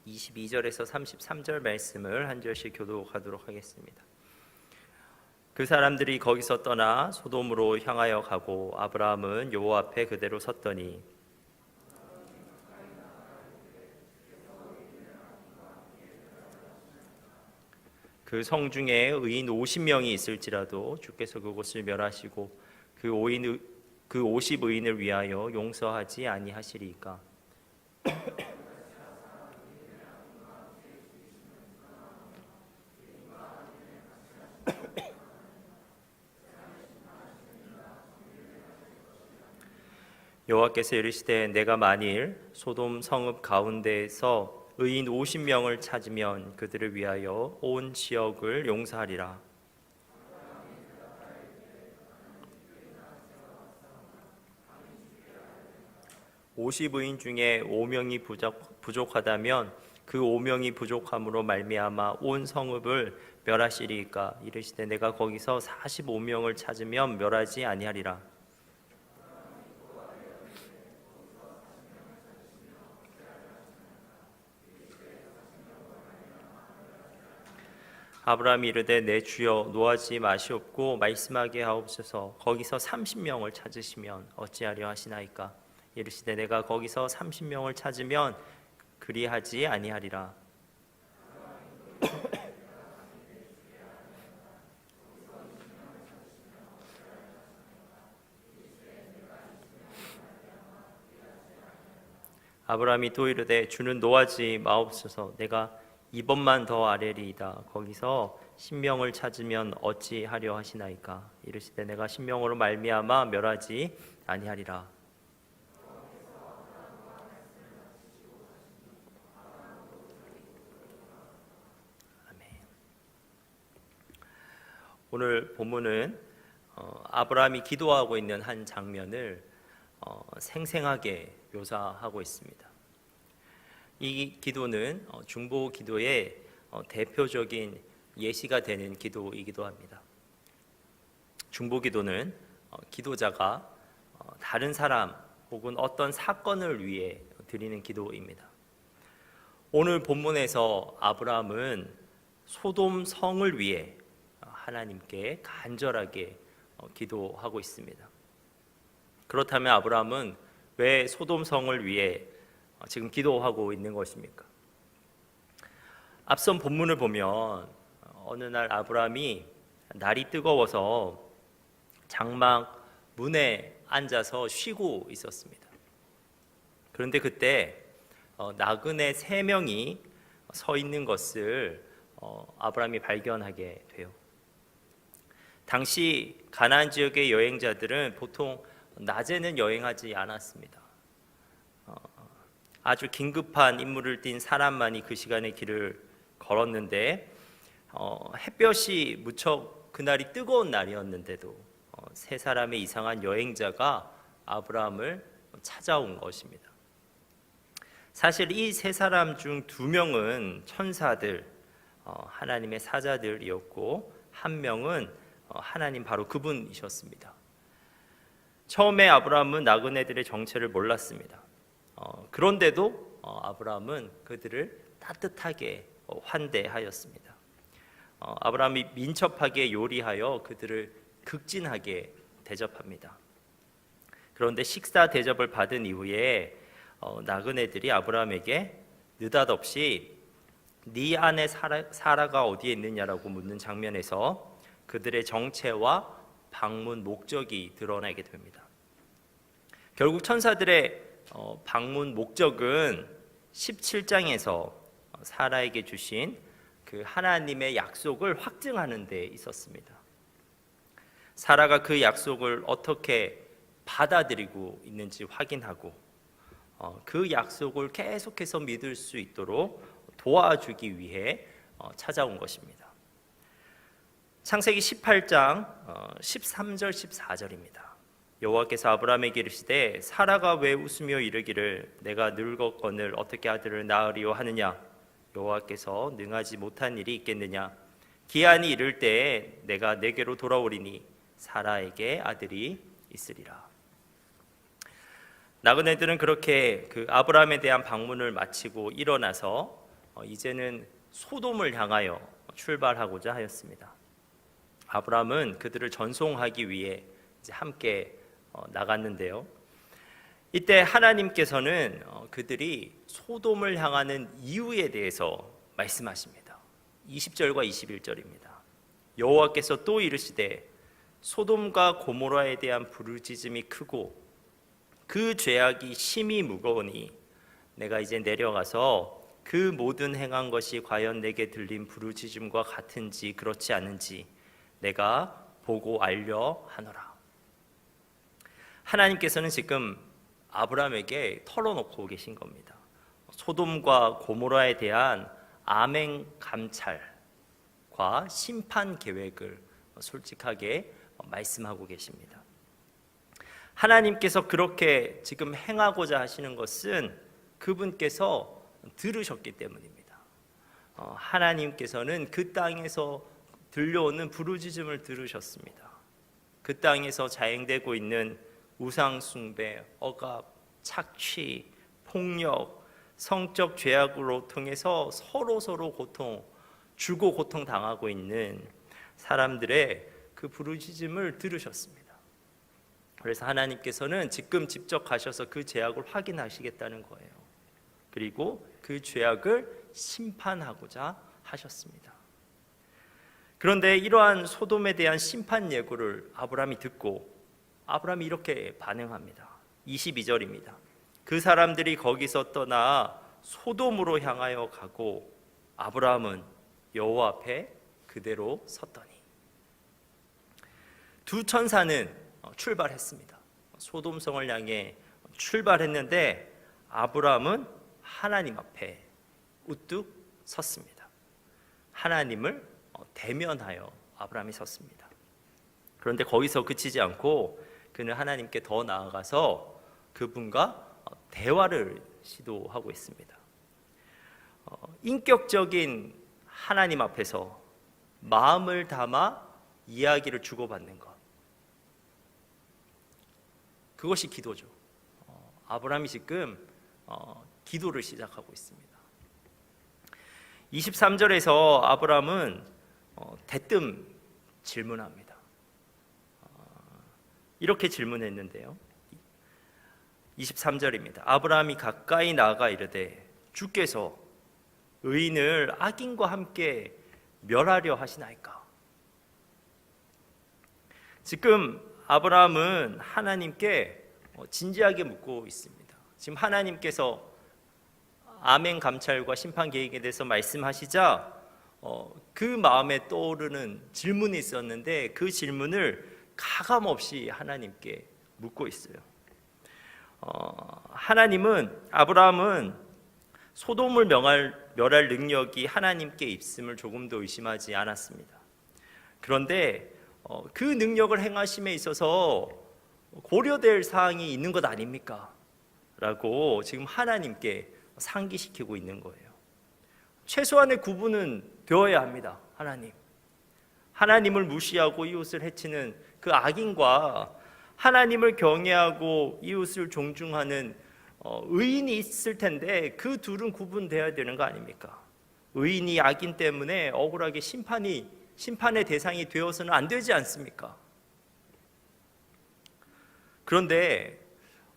22절에서 33절 말씀을 한 절씩 교독하도록 하겠습니다. 그 사람들이 거기서 떠나 소돔으로 향하여 가고 아브라함은 여호와 앞에 그대로 섰더니 그 성 중에 의인 50명이 있을지라도 주께서 그곳을 멸하시고 그 50의인을 위하여 용서하지 아니하시리이까. 여호와께서 이르시되 내가 만일 소돔 성읍 가운데에서 의인 50명을 찾으면 그들을 위하여 온 지역을 용서하리라. 오십 의인 중에 5명이 부족하다면 그 5명이 부족함으로 말미암아 온 성읍을 멸하시리이까. 이르시되 내가 거기서 45명을 찾으면 멸하지 아니하리라. 아브라함이 이르되 내 주여 노하지 마시옵고 말씀하게 하옵소서. 거기서 30명을 찾으시면 어찌하려 하시나이까. 이르시되 내가 거기서 30명을 찾으면 그리하지 아니하리라. 아브라함이 또 이르되 주는 노하지 마옵소서. 내가 이번만 더 아뢰리이다. 거기서 10명을 찾으면 어찌하려 하시나이까. 이르시되 내가 10명으로 말미암아 멸하지 아니하리라. 아멘. 오늘 본문은 아브라함이 기도하고 있는 한 장면을 생생하게 묘사하고 있습니다. 이 기도는 중보 기도의 대표적인 예시가 되는 기도이기도 합니다. 중보 기도는 기도자가 다른 사람 혹은 어떤 사건을 위해 드리는 기도입니다. 오늘 본문에서 아브라함은 소돔 성을 위해 하나님께 간절하게 기도하고 있습니다. 그렇다면 아브라함은 왜 소돔 성을 위해 지금 기도하고 있는 것입니까? 앞선 본문을 보면 어느 날 아브라함이 날이 뜨거워서 장막 문에 앉아서 쉬고 있었습니다. 그런데 그때 나그네 3명이 서 있는 것을 아브라함이 발견하게 돼요. 당시 가나안 지역의 여행자들은 보통 낮에는 여행하지 않았습니다. 아주 긴급한 임무를 띈 사람만이 그 시간에 길을 걸었는데 햇볕이 무척 그날이 뜨거운 날이었는데도 세 사람의 이상한 여행자가 아브라함을 찾아온 것입니다. 사실 이 세 사람 중 두 명은 천사들, 하나님의 사자들이었고 한 명은 하나님 바로 그분이셨습니다. 처음에 아브라함은 나그네들의 정체를 몰랐습니다. 그런데도 아브라함은 그들을 따뜻하게 환대하였습니다. 아브라함이 민첩하게 요리하여 그들을 극진하게 대접합니다. 그런데 식사 대접을 받은 이후에 나그네들이 아브라함에게 느닷없이 네 아내 사라가 어디에 있느냐라고 묻는 장면에서 그들의 정체와 방문 목적이 드러나게 됩니다. 결국 천사들의 방문 목적은 17장에서 사라에게 주신 그 하나님의 약속을 확증하는 데 있었습니다. 사라가 그 약속을 어떻게 받아들이고 있는지 확인하고 그 약속을 계속해서 믿을 수 있도록 도와주기 위해 찾아온 것입니다. 창세기 18장 13절 14절입니다. 여호와께서 아브라함에게 이르시되 사라가 왜 웃으며 이르기를 내가 늙었거늘 어떻게 아들을 낳으리요 하느냐 여호와께서 능하지 못한 일이 있겠느냐 기한이 이를 때에 내가 내게로 돌아오리니 사라에게 아들이 있으리라. 나그네들은 그렇게 그 아브라함에 대한 방문을 마치고 일어나서 이제는 소돔을 향하여 출발하고자 하였습니다. 아브라함은 그들을 전송하기 위해 이제 함께 나갔는데요. 이때 하나님께서는 그들이 소돔을 향하는 이유에 대해서 말씀하십니다. 20절과 21절입니다. 여호와께서 또 이르시되 소돔과 고모라에 대한 부르짖음이 크고 그 죄악이 심히 무거우니 내가 이제 내려가서 그 모든 행한 것이 과연 내게 들린 부르짖음과 같은지 그렇지 않은지 내가 보고 알려 하노라. 하나님께서는 지금 아브라함에게 털어놓고 계신 겁니다. 소돔과 고모라에 대한 암행 감찰과 심판 계획을 솔직하게 말씀하고 계십니다. 하나님께서 그렇게 지금 행하고자 하시는 것은 그분께서 들으셨기 때문입니다. 하나님께서는 그 땅에서 들려오는 부르짖음을 들으셨습니다. 그 땅에서 자행되고 있는 우상 숭배, 억압, 착취, 폭력, 성적 죄악으로 통해서 서로 주고 고통 당하고 있는 사람들의 그 부르짖음을 들으셨습니다. 그래서 하나님께서는 지금 직접 가셔서 그 죄악을 확인하시겠다는 거예요. 그리고 그 죄악을 심판하고자 하셨습니다. 그런데 이러한 소돔에 대한 심판 예고를 아브라함이 듣고 아브라함이 이렇게 반응합니다. 22절입니다. 그 사람들이 거기서 떠나 소돔으로 향하여 가고 아브라함은 여호와 앞에 그대로 섰더니 두 천사는 출발했습니다. 소돔성을 향해 출발했는데 아브라함은 하나님 앞에 우뚝 섰습니다. 하나님을 대면하여 아브라함이 섰습니다. 그런데 거기서 그치지 않고 그는 하나님께 더 나아가서 그분과 대화를 시도하고 있습니다. 인격적인 하나님 앞에서 마음을 담아 이야기를 주고받는 것, 그것이 기도죠. 아브라함이 지금 기도를 시작하고 있습니다. 23절에서 아브라함은 대뜸 질문합니다. 이렇게 질문했는데요. 23절입니다. 아브라함이 가까이 나아가 이르되 주께서 의인을 악인과 함께 멸하려 하시나이까? 지금 아브라함은 하나님께 진지하게 묻고 있습니다. 지금 하나님께서 아멘 감찰과 심판 계획에 대해서 말씀하시자 그 마음에 떠오르는 질문이 있었는데 그 질문을 가감없이 하나님께 묻고 있어요. 아브라함은 소돔을 멸할 능력이 하나님께 있음을 조금도 의심하지 않았습니다. 그런데 그 능력을 행하심에 있어서 고려될 사항이 있는 것 아닙니까? 라고 지금 하나님께 상기시키고 있는 거예요. 최소한의 구분은 되어야 합니다. 하나님을 무시하고 이웃을 해치는 그 악인과 하나님을 경외하고 이웃을 존중하는 의인이 있을 텐데 그 둘은 구분되어야 되는 거 아닙니까? 의인이 악인 때문에 억울하게 심판의 대상이 되어서는 안 되지 않습니까? 그런데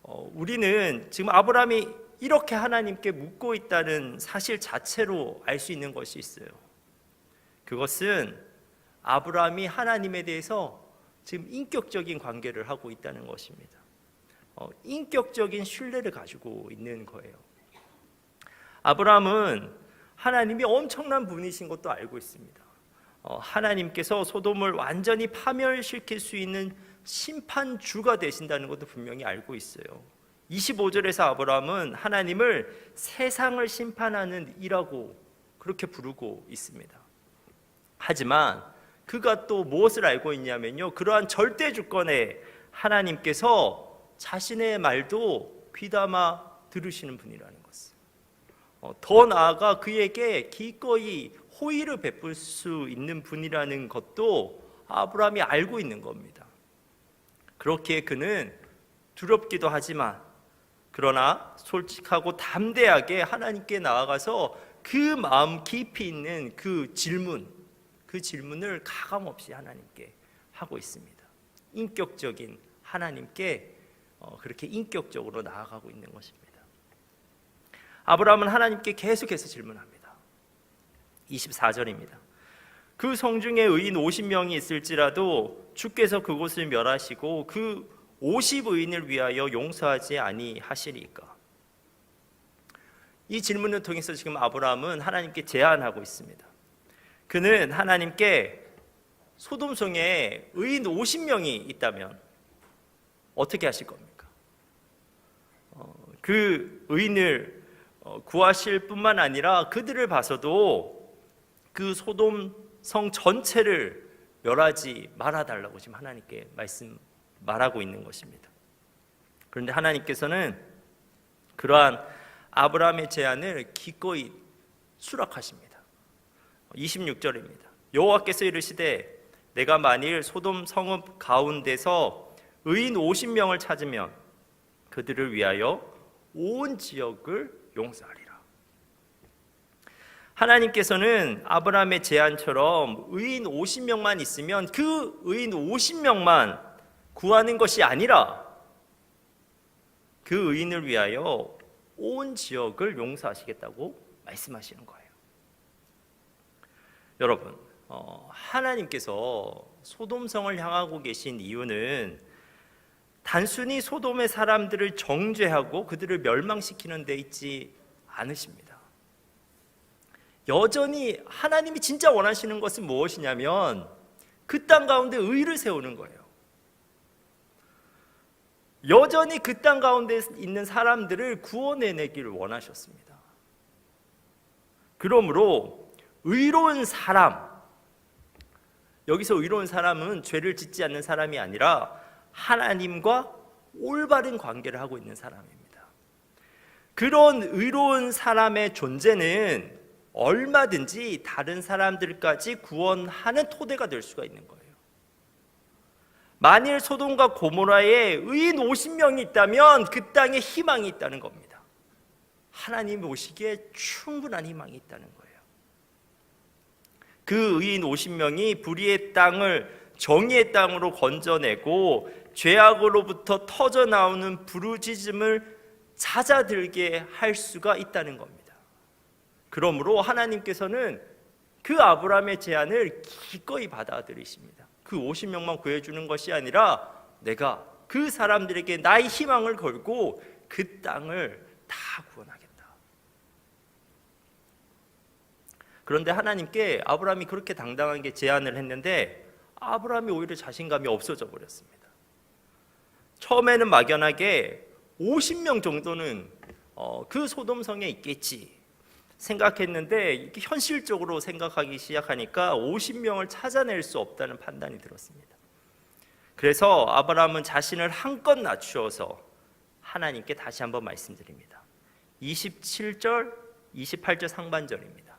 우리는 지금 아브라함이 이렇게 하나님께 묻고 있다는 사실 자체로 알 수 있는 것이 있어요. 그것은 아브라함이 하나님에 대해서 지금 인격적인 관계를 하고 있다는 것입니다. 인격적인 신뢰를 가지고 있는 거예요. 아브라함은 하나님이 엄청난 분이신 것도 알고 있습니다. 하나님께서 소돔을 완전히 파멸시킬 수 있는 심판주가 되신다는 것도 분명히 알고 있어요. 25절에서 아브라함은 하나님을 세상을 심판하는 이라고 그렇게 부르고 있습니다. 하지만 그가 또 무엇을 알고 있냐면요, 그러한 절대 주권에 하나님께서 자신의 말도 귀담아 들으시는 분이라는 것을, 더 나아가 그에게 기꺼이 호의를 베풀 수 있는 분이라는 것도 아브라함이 알고 있는 겁니다. 그렇기에 그는 두렵기도 하지만 그러나 솔직하고 담대하게 하나님께 나아가서 그 마음 깊이 있는 그 질문을 가감없이 하나님께 하고 있습니다. 인격적인 하나님께 그렇게 인격적으로 나아가고 있는 것입니다. 아브라함은 하나님께 계속해서 질문합니다. 24절입니다. 그 성중에 의인 50명이 있을지라도 주께서 그곳을 멸하시고 그 50의인을 위하여 용서하지 아니하시리까? 이 질문을 통해서 지금 아브라함은 하나님께 제안하고 있습니다. 그는 하나님께 소돔성에 의인 50명이 있다면 어떻게 하실 겁니까? 그 의인을 구하실 뿐만 아니라 그들을 봐서도 그 소돔성 전체를 멸하지 말아달라고 지금 하나님께 말하고 있는 것입니다. 그런데 하나님께서는 그러한 아브라함의 제안을 기꺼이 수락하십니다. 26절입니다. 여호와께서 이르시되 내가 만일 소돔 성읍 가운데서 의인 50명을 찾으면 그들을 위하여 온 지역을 용서하리라. 하나님께서는 아브라함의 제안처럼 의인 50명만 있으면 그 의인 50명만 구하는 것이 아니라 그 의인을 위하여 온 지역을 용서하시겠다고 말씀하시는 거예요. 여러분, 하나님께서 소돔성을 향하고 계신 이유는 단순히 소돔의 사람들을 정죄하고 그들을 멸망시키는 데 있지 않으십니다. 여전히 하나님이 진짜 원하시는 것은 무엇이냐면 그 땅 가운데 의를 세우는 거예요. 여전히 그 땅 가운데 있는 사람들을 구원해내기를 원하셨습니다. 그러므로 의로운 사람, 여기서 의로운 사람은 죄를 짓지 않는 사람이 아니라 하나님과 올바른 관계를 하고 있는 사람입니다. 그런 의로운 사람의 존재는 얼마든지 다른 사람들까지 구원하는 토대가 될 수가 있는 거예요. 만일 소돔과 고모라에 의인 50명이 있다면 그 땅에 희망이 있다는 겁니다. 하나님이 오시기에 충분한 희망이 있다는 거예요. 그 의인 50명이 불의의 땅을 정의의 땅으로 건져내고 죄악으로부터 터져나오는 부르짖음을 잦아들게 할 수가 있다는 겁니다. 그러므로 하나님께서는 그 아브라함의 제안을 기꺼이 받아들이십니다. 그 50명만 구해주는 것이 아니라 내가 그 사람들에게 나의 희망을 걸고 그 땅을 다 구원하겠다. 그런데 하나님께 아브라함이 그렇게 당당하게 제안을 했는데 아브라함이 오히려 자신감이 없어져 버렸습니다. 처음에는 막연하게 50명 정도는 그 소돔성에 있겠지 생각했는데 이게 현실적으로 생각하기 시작하니까 50명을 찾아낼 수 없다는 판단이 들었습니다. 그래서 아브라함은 자신을 한껏 낮추어서 하나님께 다시 한번 말씀드립니다. 27절, 28절 상반절입니다.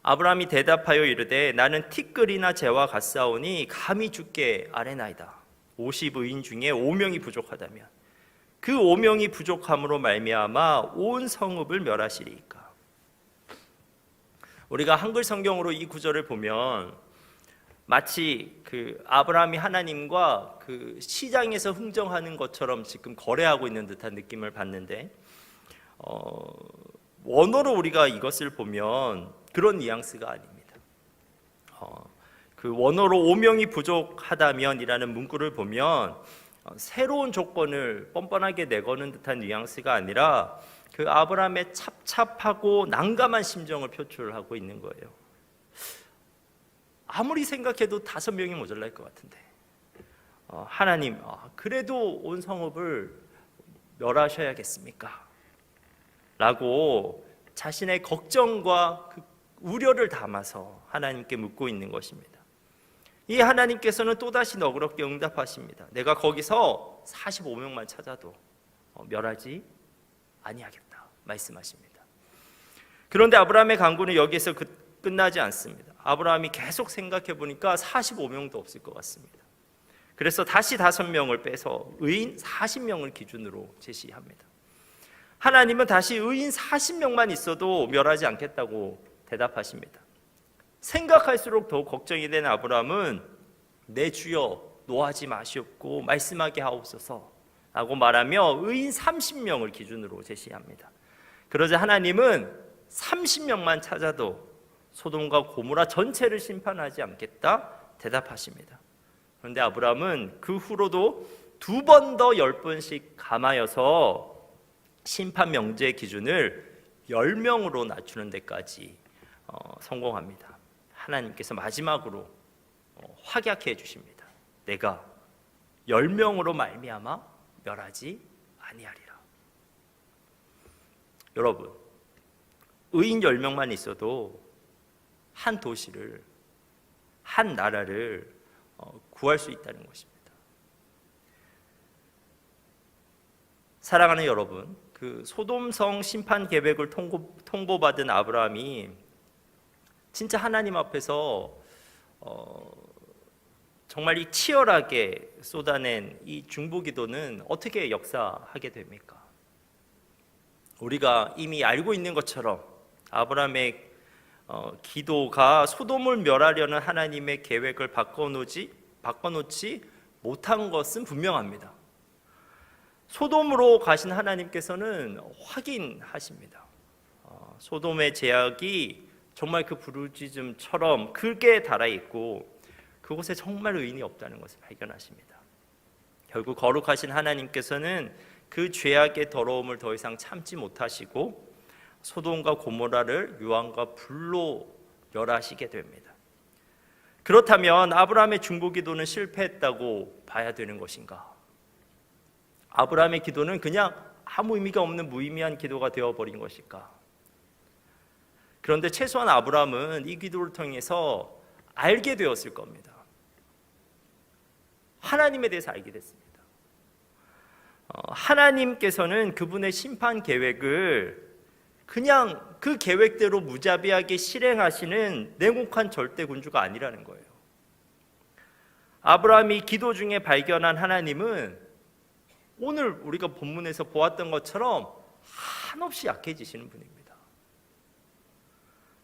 아브라함이 대답하여 이르되 나는 티끌이나 재와 같사오니 감히 주께 아뢰나이다. 50의인 중에 5명이 부족하다면 그 5명이 부족함으로 말미암아 온 성읍을 멸하시리이까. 우리가 한글 성경으로 이 구절을 보면 마치 그 아브라함이 하나님과 그 시장에서 흥정하는 것처럼 지금 거래하고 있는 듯한 느낌을 받는데 원어로 우리가 이것을 보면 그런 뉘앙스가 아닙니다. 그 원어로 5명이 부족하다면이라는 문구를 보면 새로운 조건을 뻔뻔하게 내거는 듯한 뉘앙스가 아니라 그 아브라함의 찹찹하고 난감한 심정을 표출하고 있는 거예요. 아무리 생각해도 5명이 모자랄 것 같은데 하나님 그래도 온 성읍을 멸하셔야겠습니까? 라고 자신의 걱정과 그 우려를 담아서 하나님께 묻고 있는 것입니다. 이 하나님께서는 또다시 너그럽게 응답하십니다. 내가 거기서 45명만 찾아도 멸하지 아니하겠다 말씀하십니다. 그런데 아브라함의 간구는 여기에서 끝나지 않습니다. 아브라함이 계속 생각해 보니까 45명도 없을 것 같습니다. 그래서 다시 5명을 빼서 의인 40명을 기준으로 제시합니다. 하나님은 다시 의인 40명만 있어도 멸하지 않겠다고 대답하십니다. 생각할수록 더 걱정이 되는 아브라함은 내 주여 노하지 마시옵고 말씀하게 하옵소서 라고 말하며 의인 30명을 기준으로 제시합니다. 그러자 하나님은 30명만 찾아도 소돔과 고모라 전체를 심판하지 않겠다 대답하십니다. 그런데 아브라함은 그 후로도 2번 더 10번씩 감하여서 심판 명제 기준을 10명으로 낮추는 데까지 성공합니다. 하나님께서 마지막으로 확약해 주십니다. 내가 10명으로 말미암아 멸하지 아니하리라. 여러분, 의인 10명만 있어도 한 도시를, 한 나라를 구할 수 있다는 것입니다. 사랑하는 여러분, 그 소돔성 심판 계획을 통보받은 아브라함이 진짜 하나님 앞에서 정말 이 치열하게 쏟아낸 이 중보기도는 어떻게 역사하게 됩니까? 우리가 이미 알고 있는 것처럼 아브라함의 기도가 소돔을 멸하려는 하나님의 계획을 바꿔놓지 못한 것은 분명합니다. 소돔으로 가신 하나님께서는 확인하십니다. 소돔의 제약이 정말 그 부르짖음처럼 극에 달아 있고 그곳에 정말 의인이 없다는 것을 발견하십니다. 결국 거룩하신 하나님께서는 그 죄악의 더러움을 더 이상 참지 못하시고 소돔과 고모라를 유황과 불로 멸하시게 됩니다. 그렇다면 아브라함의 중보기도는 실패했다고 봐야 되는 것인가? 아브라함의 기도는 그냥 아무 의미가 없는 무의미한 기도가 되어버린 것일까? 그런데 최소한 아브라함은 이 기도를 통해서 알게 되었을 겁니다. 하나님에 대해서 알게 됐습니다. 하나님께서는 그분의 심판 계획을 그냥 그 계획대로 무자비하게 실행하시는 냉혹한 절대군주가 아니라는 거예요. 아브라함이 기도 중에 발견한 하나님은 오늘 우리가 본문에서 보았던 것처럼 한없이 약해지시는 분입니다.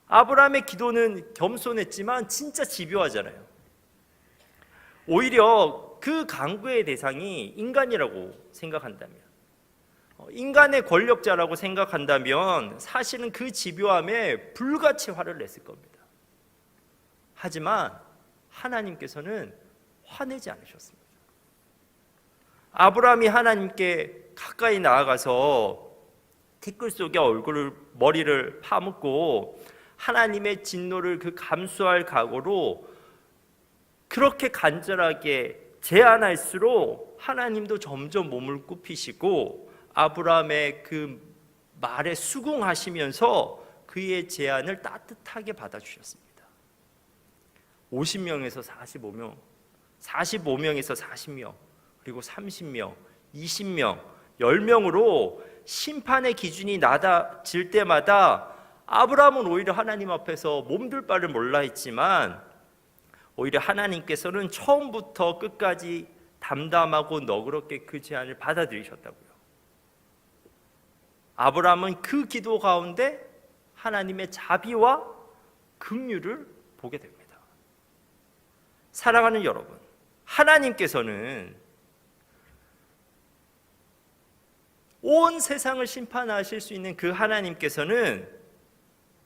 아브라함의 기도는 겸손했지만 진짜 집요하잖아요. 오히려 그 간구의 대상이 인간이라고 생각한다면, 인간의 권력자라고 생각한다면 사실은 그 집요함에 불같이 화를 냈을 겁니다. 하지만 하나님께서는 화내지 않으셨습니다. 아브라함이 하나님께 가까이 나아가서 티끌 속에 머리를 파묻고 하나님의 진노를 그 감수할 각오로 그렇게 간절하게 제안할수록 하나님도 점점 몸을 굽히시고 아브라함의 그 말에 수긍하시면서 그의 제안을 따뜻하게 받아주셨습니다. 50명에서 45명, 45명에서 40명, 그리고 30명, 20명, 10명으로 심판의 기준이 낮아질 때마다 아브라함은 오히려 하나님 앞에서 몸둘 바를 몰라 했지만 오히려 하나님께서는 처음부터 끝까지 담담하고 너그럽게 그 제안을 받아들이셨다고요. 아브라함은 그 기도 가운데 하나님의 자비와 긍휼을 보게 됩니다. 사랑하는 여러분, 하나님께서는 온 세상을 심판하실 수 있는 그 하나님께서는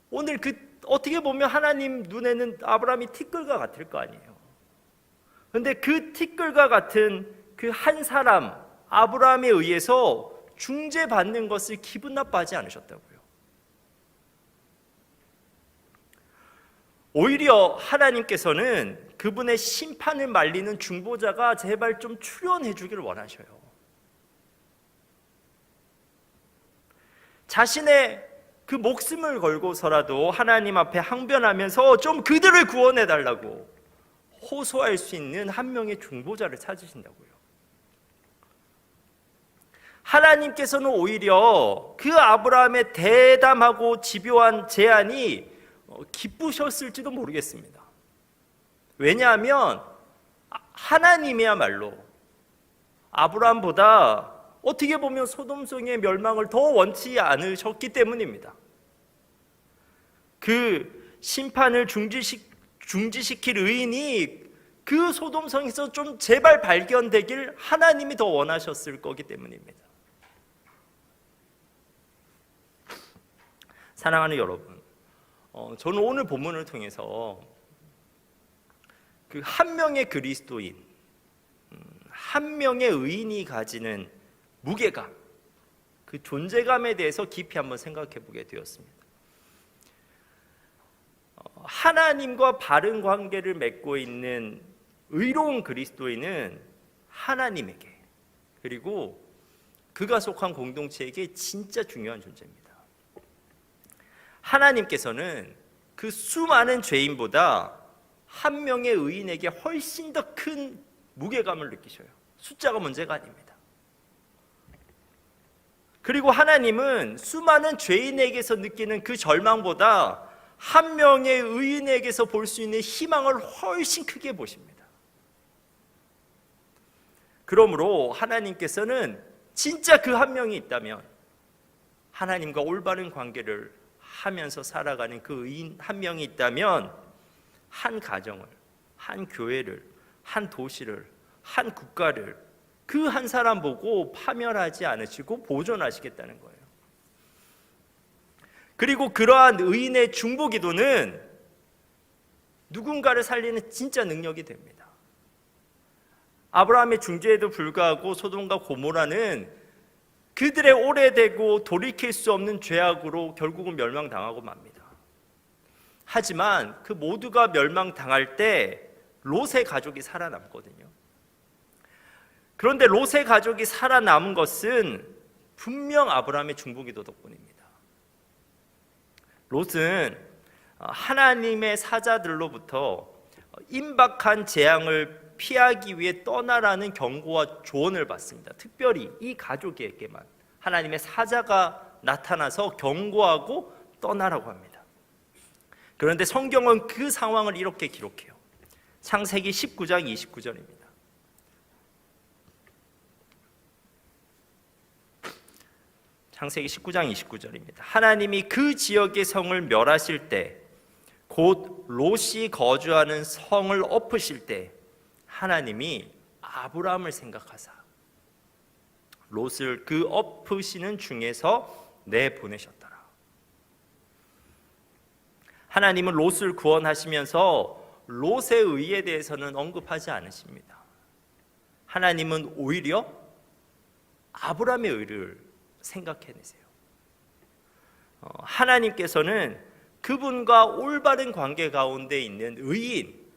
오늘 어떻게 보면 하나님 눈에는 아브라함이 티끌과 같을 거 아니에요. 그런데 그 티끌과 같은 그 한 사람 아브라함에 의해서 중재받는 것을 기분 나빠하지 않으셨다고요. 오히려 하나님께서는 그분의 심판을 말리는 중보자가 제발 좀 출연해 주기를 원하셔요. 자신의 그 목숨을 걸고서라도 하나님 앞에 항변하면서 좀 그들을 구원해 달라고 호소할 수 있는 한 명의 중보자를 찾으신다고요. 하나님께서는 오히려 그 아브라함의 대담하고 집요한 제안이 기쁘셨을지도 모르겠습니다. 왜냐하면 하나님이야말로 아브라함보다 어떻게 보면 소돔성의 멸망을 더 원치 않으셨기 때문입니다. 그 심판을 중지시킬 의인이 그 소돔성에서 좀 제발 발견되길 하나님이 더 원하셨을 거기 때문입니다. 사랑하는 여러분, 저는 오늘 본문을 통해서 그 한 명의 그리스도인, 한 명의 의인이 가지는 무게감, 그 존재감에 대해서 깊이 한번 생각해 보게 되었습니다. 하나님과 바른 관계를 맺고 있는 의로운 그리스도인은 하나님에게 그리고 그가 속한 공동체에게 진짜 중요한 존재입니다. 하나님께서는 그 수많은 죄인보다 한 명의 의인에게 훨씬 더 큰 무게감을 느끼셔요. 숫자가 문제가 아닙니다. 그리고 하나님은 수많은 죄인에게서 느끼는 그 절망보다 한 명의 의인에게서 볼 수 있는 희망을 훨씬 크게 보십니다. 그러므로 하나님께서는 진짜 그 한 명이 있다면 하나님과 올바른 관계를 하면서 살아가는 그 의인 한 명이 있다면 한 가정을, 한 교회를, 한 도시를, 한 국가를 그 한 사람 보고 파멸하지 않으시고 보존하시겠다는 거예요. 그리고 그러한 의인의 중보기도는 누군가를 살리는 진짜 능력이 됩니다. 아브라함의 중재에도 불구하고 소돔과 고모라는 그들의 오래되고 돌이킬 수 없는 죄악으로 결국은 멸망당하고 맙니다. 하지만 그 모두가 멸망당할 때 롯의 가족이 살아남거든요. 그런데 롯의 가족이 살아남은 것은 분명 아브라함의 중보기도 덕분입니다. 롯은 하나님의 사자들로부터 임박한 재앙을 피하기 위해 떠나라는 경고와 조언을 받습니다. 특별히 이 가족에게만 하나님의 사자가 나타나서 경고하고 떠나라고 합니다. 그런데 성경은 그 상황을 이렇게 기록해요. 창세기 19장 29절입니다. 창세기 19장 29절입니다. 하나님이 그 지역의 성을 멸하실 때, 곧 롯이 거주하는 성을 엎으실 때 하나님이 아브라함을 생각하사 롯을 그 엎으시는 중에서 내보내셨더라. 하나님은 롯을 구원하시면서 롯의 의에 대해서는 언급하지 않으십니다. 하나님은 오히려 아브라함의 의를 생각해내세요. 하나님께서는 그분과 올바른 관계 가운데 있는 의인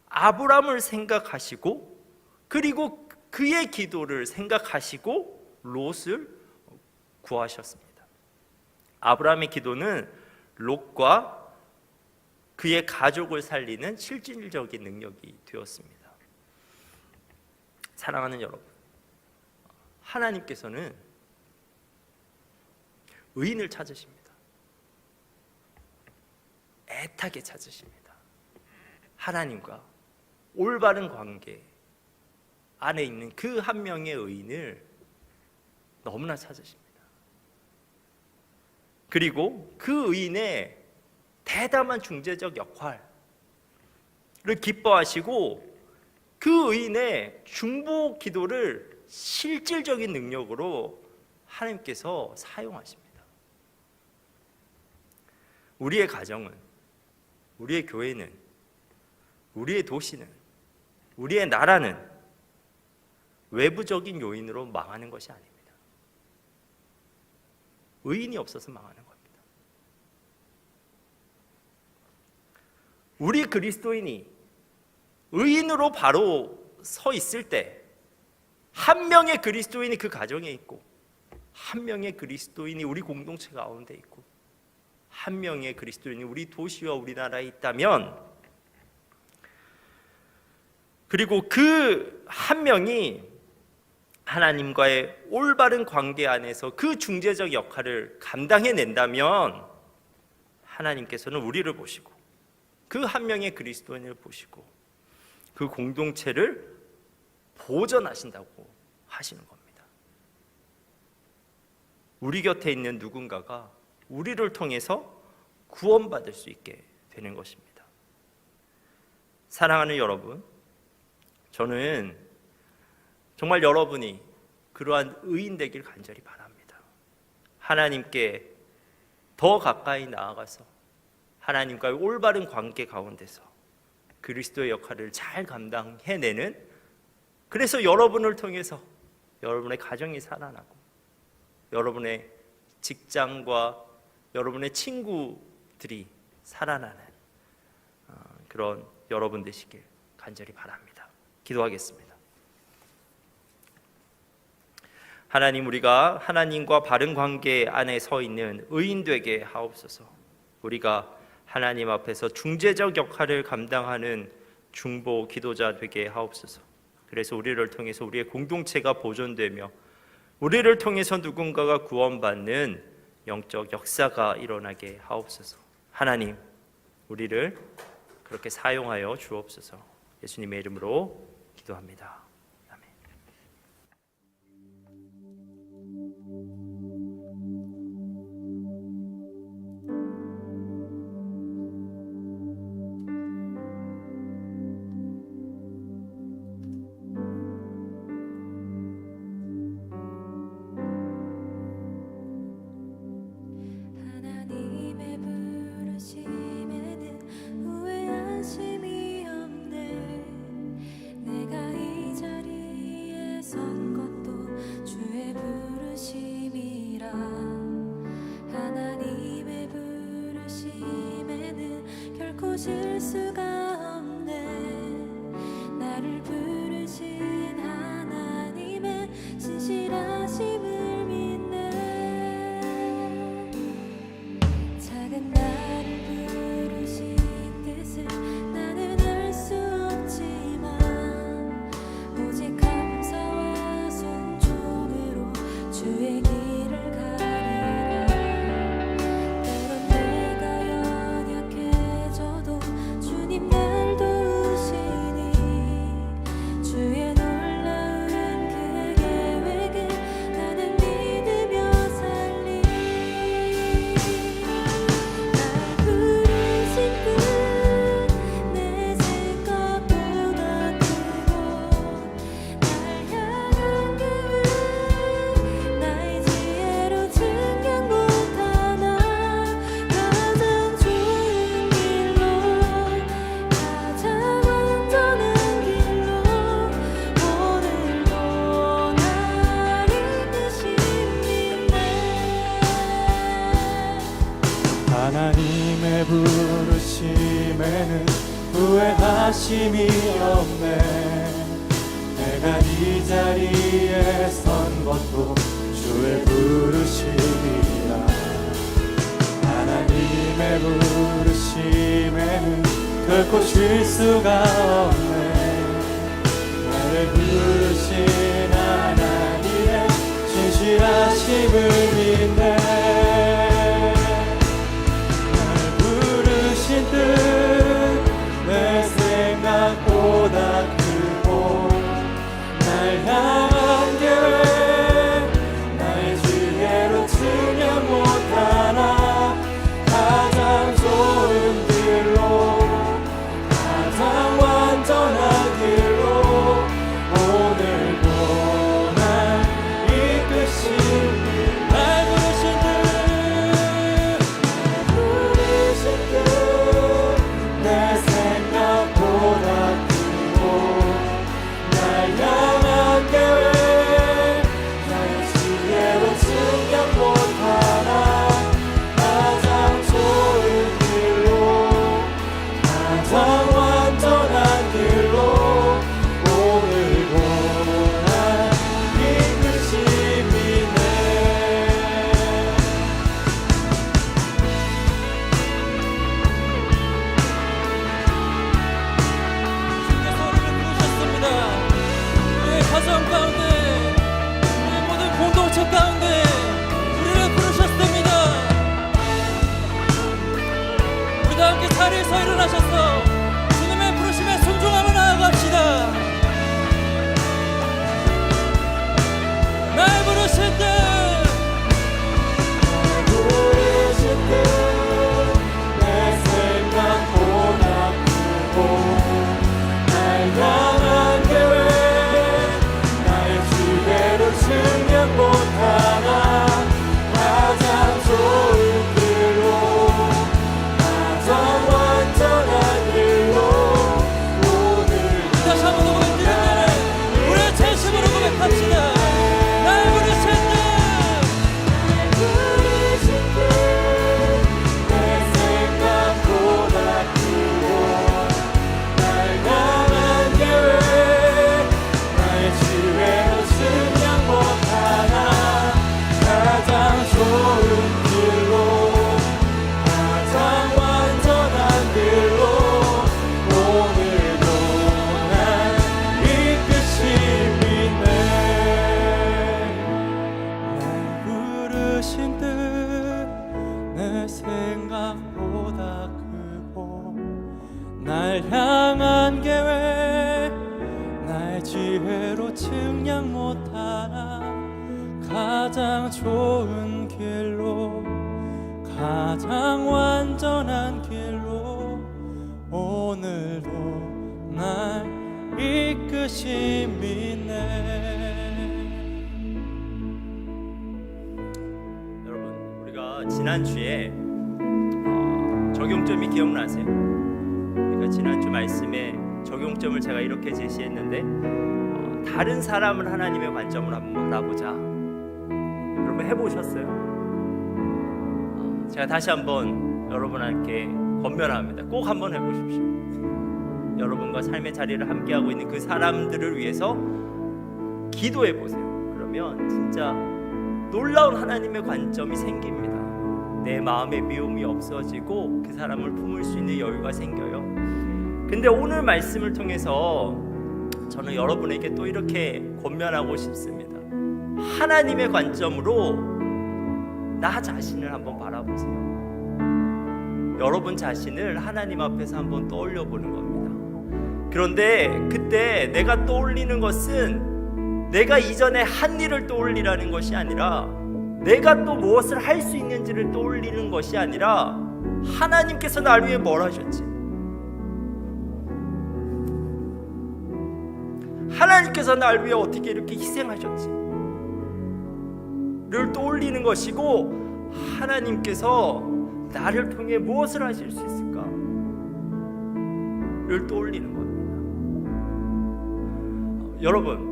아브라함을 생각하시고 그리고 그의 기도를 생각하시고 롯을 구하셨습니다. 아브라함의 기도는 롯과 그의 가족을 살리는 실질적인 능력이 되었습니다. 사랑하는 여러분, 하나님께서는 의인을 찾으십니다. 애타게 찾으십니다. 하나님과 올바른 관계 안에 있는 그 한 명의 의인을 너무나 찾으십니다. 그리고 그 의인의 대담한 중재적 역할을 기뻐하시고 그 의인의 중보 기도를 실질적인 능력으로 하나님께서 사용하십니다. 우리의 가정은, 우리의 교회는, 우리의 도시는, 우리의 나라는 외부적인 요인으로 망하는 것이 아닙니다. 의인이 없어서 망하는 겁니다. 우리 그리스도인이 의인으로 바로 서 있을 때 한 명의 그리스도인이 그 가정에 있고 한 명의 그리스도인이 우리 공동체 가운데 있고 한 명의 그리스도인이 우리 도시와 우리나라에 있다면, 그리고 그 한 명이 하나님과의 올바른 관계 안에서 그 중재적 역할을 감당해낸다면 하나님께서는 우리를 보시고 그 한 명의 그리스도인을 보시고 그 공동체를 보전하신다고 하시는 겁니다. 우리 곁에 있는 누군가가 우리를 통해서 구원받을 수 있게 되는 것입니다. 사랑하는 여러분, 저는 정말 여러분이 그러한 의인 되길 간절히 바랍니다. 하나님께 더 가까이 나아가서 하나님과의 올바른 관계 가운데서 그리스도의 역할을 잘 감당해내는, 그래서 여러분을 통해서 여러분의 가정이 살아나고 여러분의 직장과 여러분의 친구들이 살아나는 그런 여러분 되시길 간절히 바랍니다. 기도하겠습니다. 하나님, 우리가 하나님과 바른 관계 안에 서 있는 의인 되게 하옵소서. 우리가 하나님 앞에서 중재적 역할을 감당하는 중보 기도자 되게 하옵소서. 그래서 우리를 통해서 우리의 공동체가 보존되며 우리를 통해서 누군가가 구원받는 영적 역사가 일어나게 하옵소서. 하나님, 우리를 그렇게 사용하여 주옵소서. 예수님의 이름으로 기도합니다. 아멘. 하나님의 부르심에는 후회하심이 없네. 내가 이 자리에 선 것도 주의 부르심이라. 하나님의 부르심에는 결코 실수가 없네. 나를 부르신 하나님의 신실하심을 믿네. 작은 나를 부르신 뜻을 나는 알 수 없지만 오직 감사와 순종으로 주의 길을 가리라. 때론 내가 연약해져도 주님 날 도우시니 후에는 후회하심이 없네. 내가 이 자리에 선 것도 주의 부르심이라. 하나님의 부르심에는 결코 쉴 수가 없네. 나를 부르신 하나님의 진실하심을 믿네. 나를 부르신 뜻 내 생각보다 크고, 날 향한 계획 나의 지혜로 측량 못하나. 가장 좋은 길로, 가장 완전한 길로 오늘도 날 이끄시니. 날 부르신 뜻 내 생각보다 크고, 날 향한 계획 나의 지혜로 측량 못하나. 가장 좋은 길로, 가장 완전한 길로 오늘도 날 이끄심이네. 주께서 우리를 부르셨습니다. 우리의 가정 가운데, 우리의 모든 공동체 가운데 우리를 부르셨습니다. 우리 다 함께 자리에서 일어나셔서 주님의 부르심에 순종하며 나아갑시다. 날 부르실 때 부르신 뜻내 생각보다 크고, 날 향한 계획 나의 지혜로 측량 못하나. 가장 좋은 길로, 가장 완전한 길로 오늘 다시 한번 고백드리면 우리의 진심으로 고백합시다. 날 부르실 때 부르신 뜻내 생각보다 크고, 날 향한 계획 나의 지혜로 측량 못하나. 가장 좋은 길로, 가장 완전한 길로 오늘도 날 이끄심이네. 날 부르신 뜻 내 생각보다 크고, 날 향한 계획 나의 지혜로 측량 못하나. 가장 좋은 길로, 가장 완전한 길로 오늘도 날 이끄심이네. 여러분, 우리가 지난주에 적용점이 기억나세요? 그러니까 지난주 말씀에 적용점을 제가 이렇게 제시했는데, 다른 사람을 하나님의 관점으로 한번 바라보자. 여러분 해보셨어요? 제가 다시 한번 여러분께 권면합니다. 꼭 한번 해보십시오. 여러분과 삶의 자리를 함께하고 있는 그 사람들을 위해서 기도해 보세요. 그러면 진짜 놀라운 하나님의 관점이 생깁니다. 내 마음의 미움이 없어지고 그 사람을 품을 수 있는 여유가 생겨요. 근데 오늘 말씀을 통해서 저는 여러분에게 또 이렇게 권면하고 싶습니다. 하나님의 관점으로 나 자신을 한번 바라보세요. 여러분 자신을 하나님 앞에서 한번 떠올려 보는 겁니다. 그런데 그때 내가 떠올리는 것은 내가 이전에 한 일을 떠올리라는 것이 아니라, 내가 또 무엇을 할 수 있는지를 떠올리는 것이 아니라, 하나님께서 날 위해 뭘 하셨지? 하나님께서 날 위해 어떻게 이렇게 희생하셨지? 를 떠올리는 것이고, 하나님께서 나를 통해 무엇을 하실 수 있을까? 를 떠올리는 겁니다. 여러분,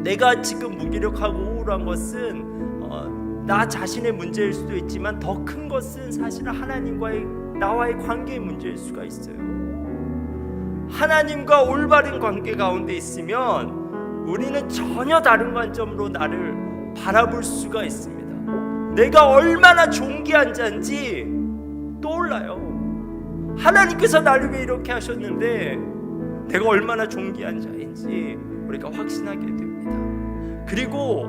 내가 지금 무기력하고 우울한 것은 나 자신의 문제일 수도 있지만, 더 큰 것은 사실은 하나님과의 나와의 관계의 문제일 수가 있어요. 하나님과 올바른 관계 가운데 있으면 우리는 전혀 다른 관점으로 나를 바라볼 수가 있습니다. 내가 얼마나 존귀한 자인지 떠올라요. 하나님께서 나를 왜 이렇게 하셨는데 내가 얼마나 존귀한 자인지 우리가 확신하게 됩니다. 그리고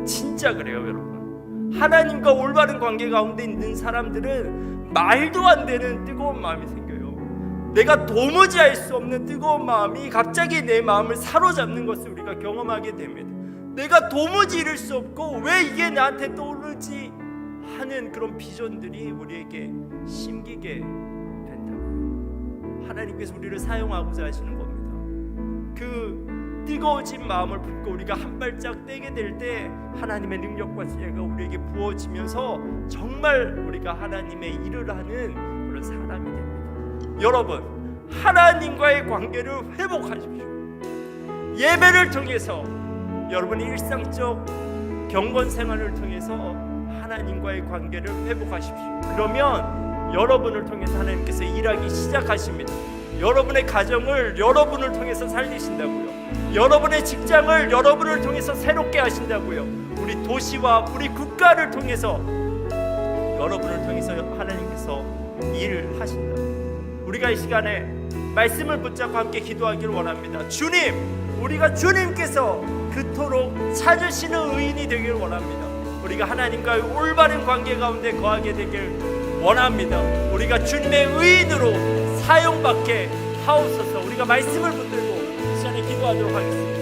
진짜 그래요, 여러분. 하나님과 올바른 관계 가운데 있는 사람들은 말도 안 되는 뜨거운 마음이 생겨요. 내가 도무지 알 수 없는 뜨거운 마음이 갑자기 내 마음을 사로잡는 것을 우리가 경험하게 됩니다. 내가 도무지 이룰 수 없고 왜 이게 나한테 떠오르지 하는 그런 비전들이 우리에게 심기게 된다고요. 하나님께서 우리를 사용하고자 하시는 겁니다. 그 뜨거워진 마음을 품고 우리가 한 발짝 떼게 될 때 하나님의 능력과 지혜가 우리에게 부어지면서 정말 우리가 하나님의 일을 하는 그런 사람이 됩니다. 여러분, 하나님과의 관계를 회복하십시오. 예배를 통해서 여러분의 일상적 경건 생활을 통해서 하나님과의 관계를 회복하십시오. 그러면 여러분을 통해서 하나님께서 일하기 시작하십니다. 여러분의 가정을 여러분을 통해서 살리신다고요. 여러분의 직장을 여러분을 통해서 새롭게 하신다고요. 우리 도시와 우리 국가를 통해서 여러분을 통해서 하나님께서 일을 하신다고요. 우리가 이 시간에 말씀을 붙잡고 함께 기도하기를 원합니다. 주님, 우리가 주님께서 그토록 찾으시는 의인이 되길 원합니다. 우리가 하나님과의 올바른 관계 가운데 거하게 되길 원합니다. 우리가 주님의 의인으로 사용받게 하옵소서. 우리가 말씀을 붙들고 이 시간에 기도하도록 하겠습니다.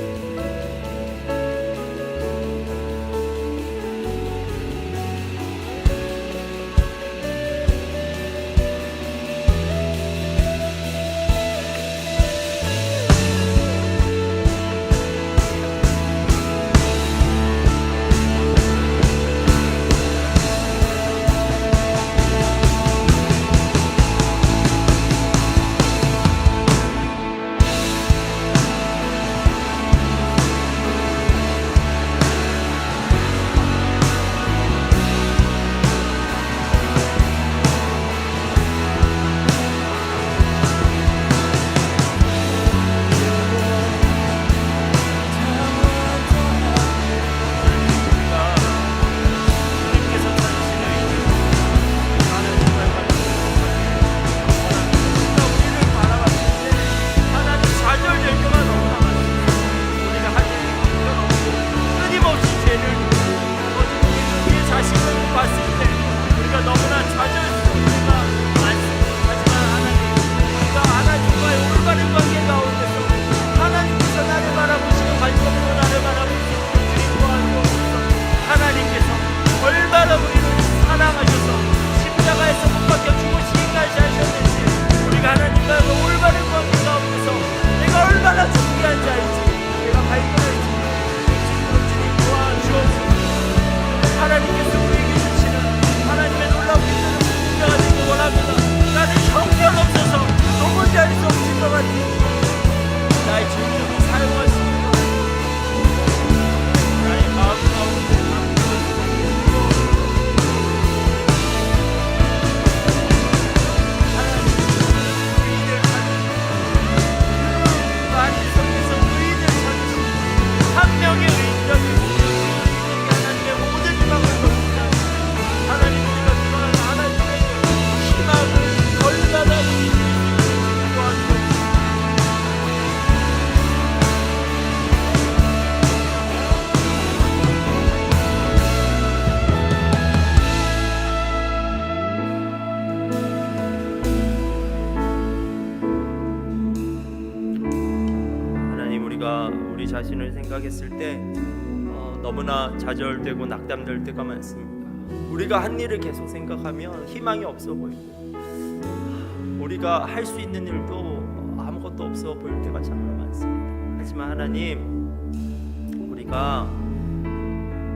우리 자신을 생각했을 때 너무나 좌절되고 낙담될 때가 많습니다. 우리가 한 일을 계속 생각하면 희망이 없어 보이고 우리가 할 수 있는 일도 아무것도 없어 보일 때가 정말 많습니다. 하지만 하나님,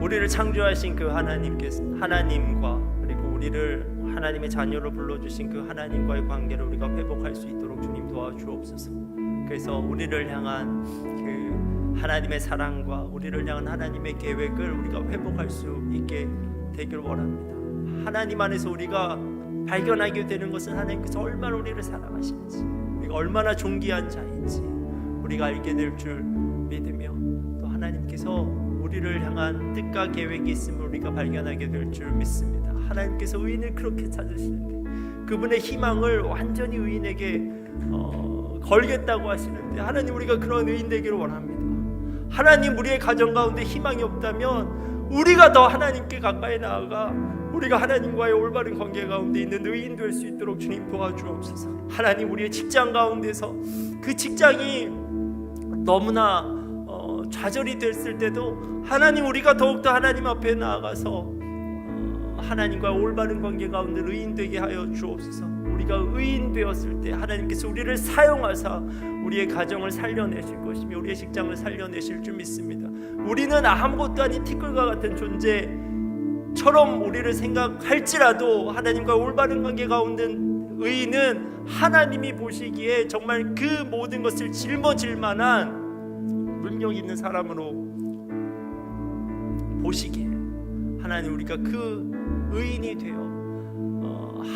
우리를 창조하신 그 하나님과 그리고 우리를 하나님의 자녀로 불러주신 그 하나님과의 관계를 우리가 회복할 수 있도록 주님 도와주옵소서. 그래서 우리를 향한 그 하나님의 사랑과 우리를 향한 하나님의 계획을 우리가 회복할 수 있게 되길 원합니다. 하나님 안에서 우리가 발견하게 되는 것은 하나님께서 얼마나 우리를 사랑하시는지, 우리가 얼마나 존귀한 자인지 우리가 알게 될 줄 믿으며, 또 하나님께서 우리를 향한 뜻과 계획이 있음을 우리가 발견하게 될 줄 믿습니다. 하나님께서 의인을 그렇게 찾으시는데 그분의 희망을 완전히 의인에게 걸겠다고 하시는데, 하나님 우리가 그런 의인 되기를 원합니다. 하나님 우리의 가정 가운데 희망이 없다면 우리가 더 하나님께 가까이 나아가 우리가 하나님과의 올바른 관계 가운데 있는 의인 될 수 있도록 주님 도와주옵소서. 하나님 우리의 직장 가운데서 그 직장이 너무나 좌절이 됐을 때도 하나님 우리가 더욱더 하나님 앞에 나아가서 하나님과 올바른 관계 가운데 의인 되게 하여 주옵소서. 우리가 의인 되었을 때 하나님께서 우리를 사용하사 우리의 가정을 살려내실 것이며 우리의 직장을 살려내실 줄 믿습니다. 우리는 아무것도 아닌 티끌과 같은 존재처럼 우리를 생각할지라도 하나님과 올바른 관계 가운데 의인은 하나님이 보시기에 정말 그 모든 것을 짊어질 만한 능력 있는 사람으로 보시기에 하나님 우리가 그 의인이 되어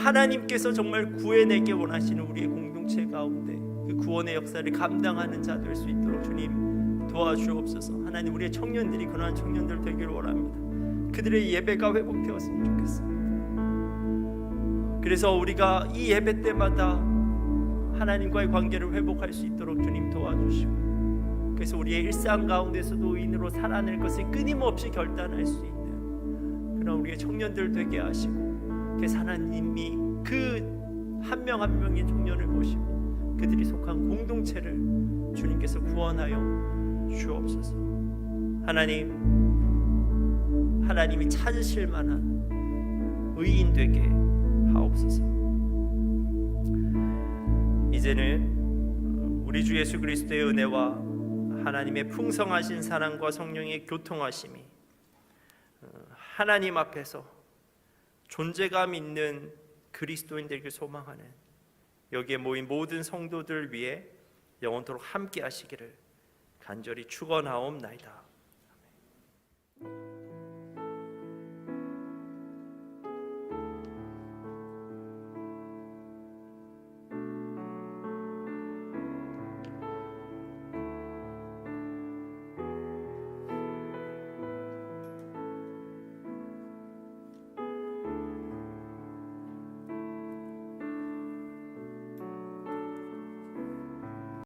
하나님께서 정말 구해내기 원하시는 우리의 공동체 가운데 그 구원의 역사를 감당하는 자 될 수 있도록 주님 도와주옵소서. 하나님 우리의 청년들이 그러한 청년들 되기를 원합니다. 그들의 예배가 회복되었으면 좋겠습니다. 그래서 우리가 이 예배 때마다 하나님과의 관계를 회복할 수 있도록 주님 도와주시고, 그래서 우리의 일상 가운데서도 의인으로 살아낼 것을 끊임없이 결단할 수 있는 그런 우리의 청년들 되게 하시고, 그래서 하나님이 그 한 명 한 명의 청년을 보시고 그들이 속한 공동체를 주님께서 구원하여 주옵소서. 하나님이 찾으실 만한 의인 되게 하옵소서. 이제는 우리 주 예수 그리스도의 은혜와 하나님의 풍성하신 사랑과 성령의 교통하심이 하나님 앞에서 존재감 있는 그리스도인 되길 소망하는 여기에 모인 모든 성도들 위해 영원토록 함께 하시기를 간절히 축원하옵나이다.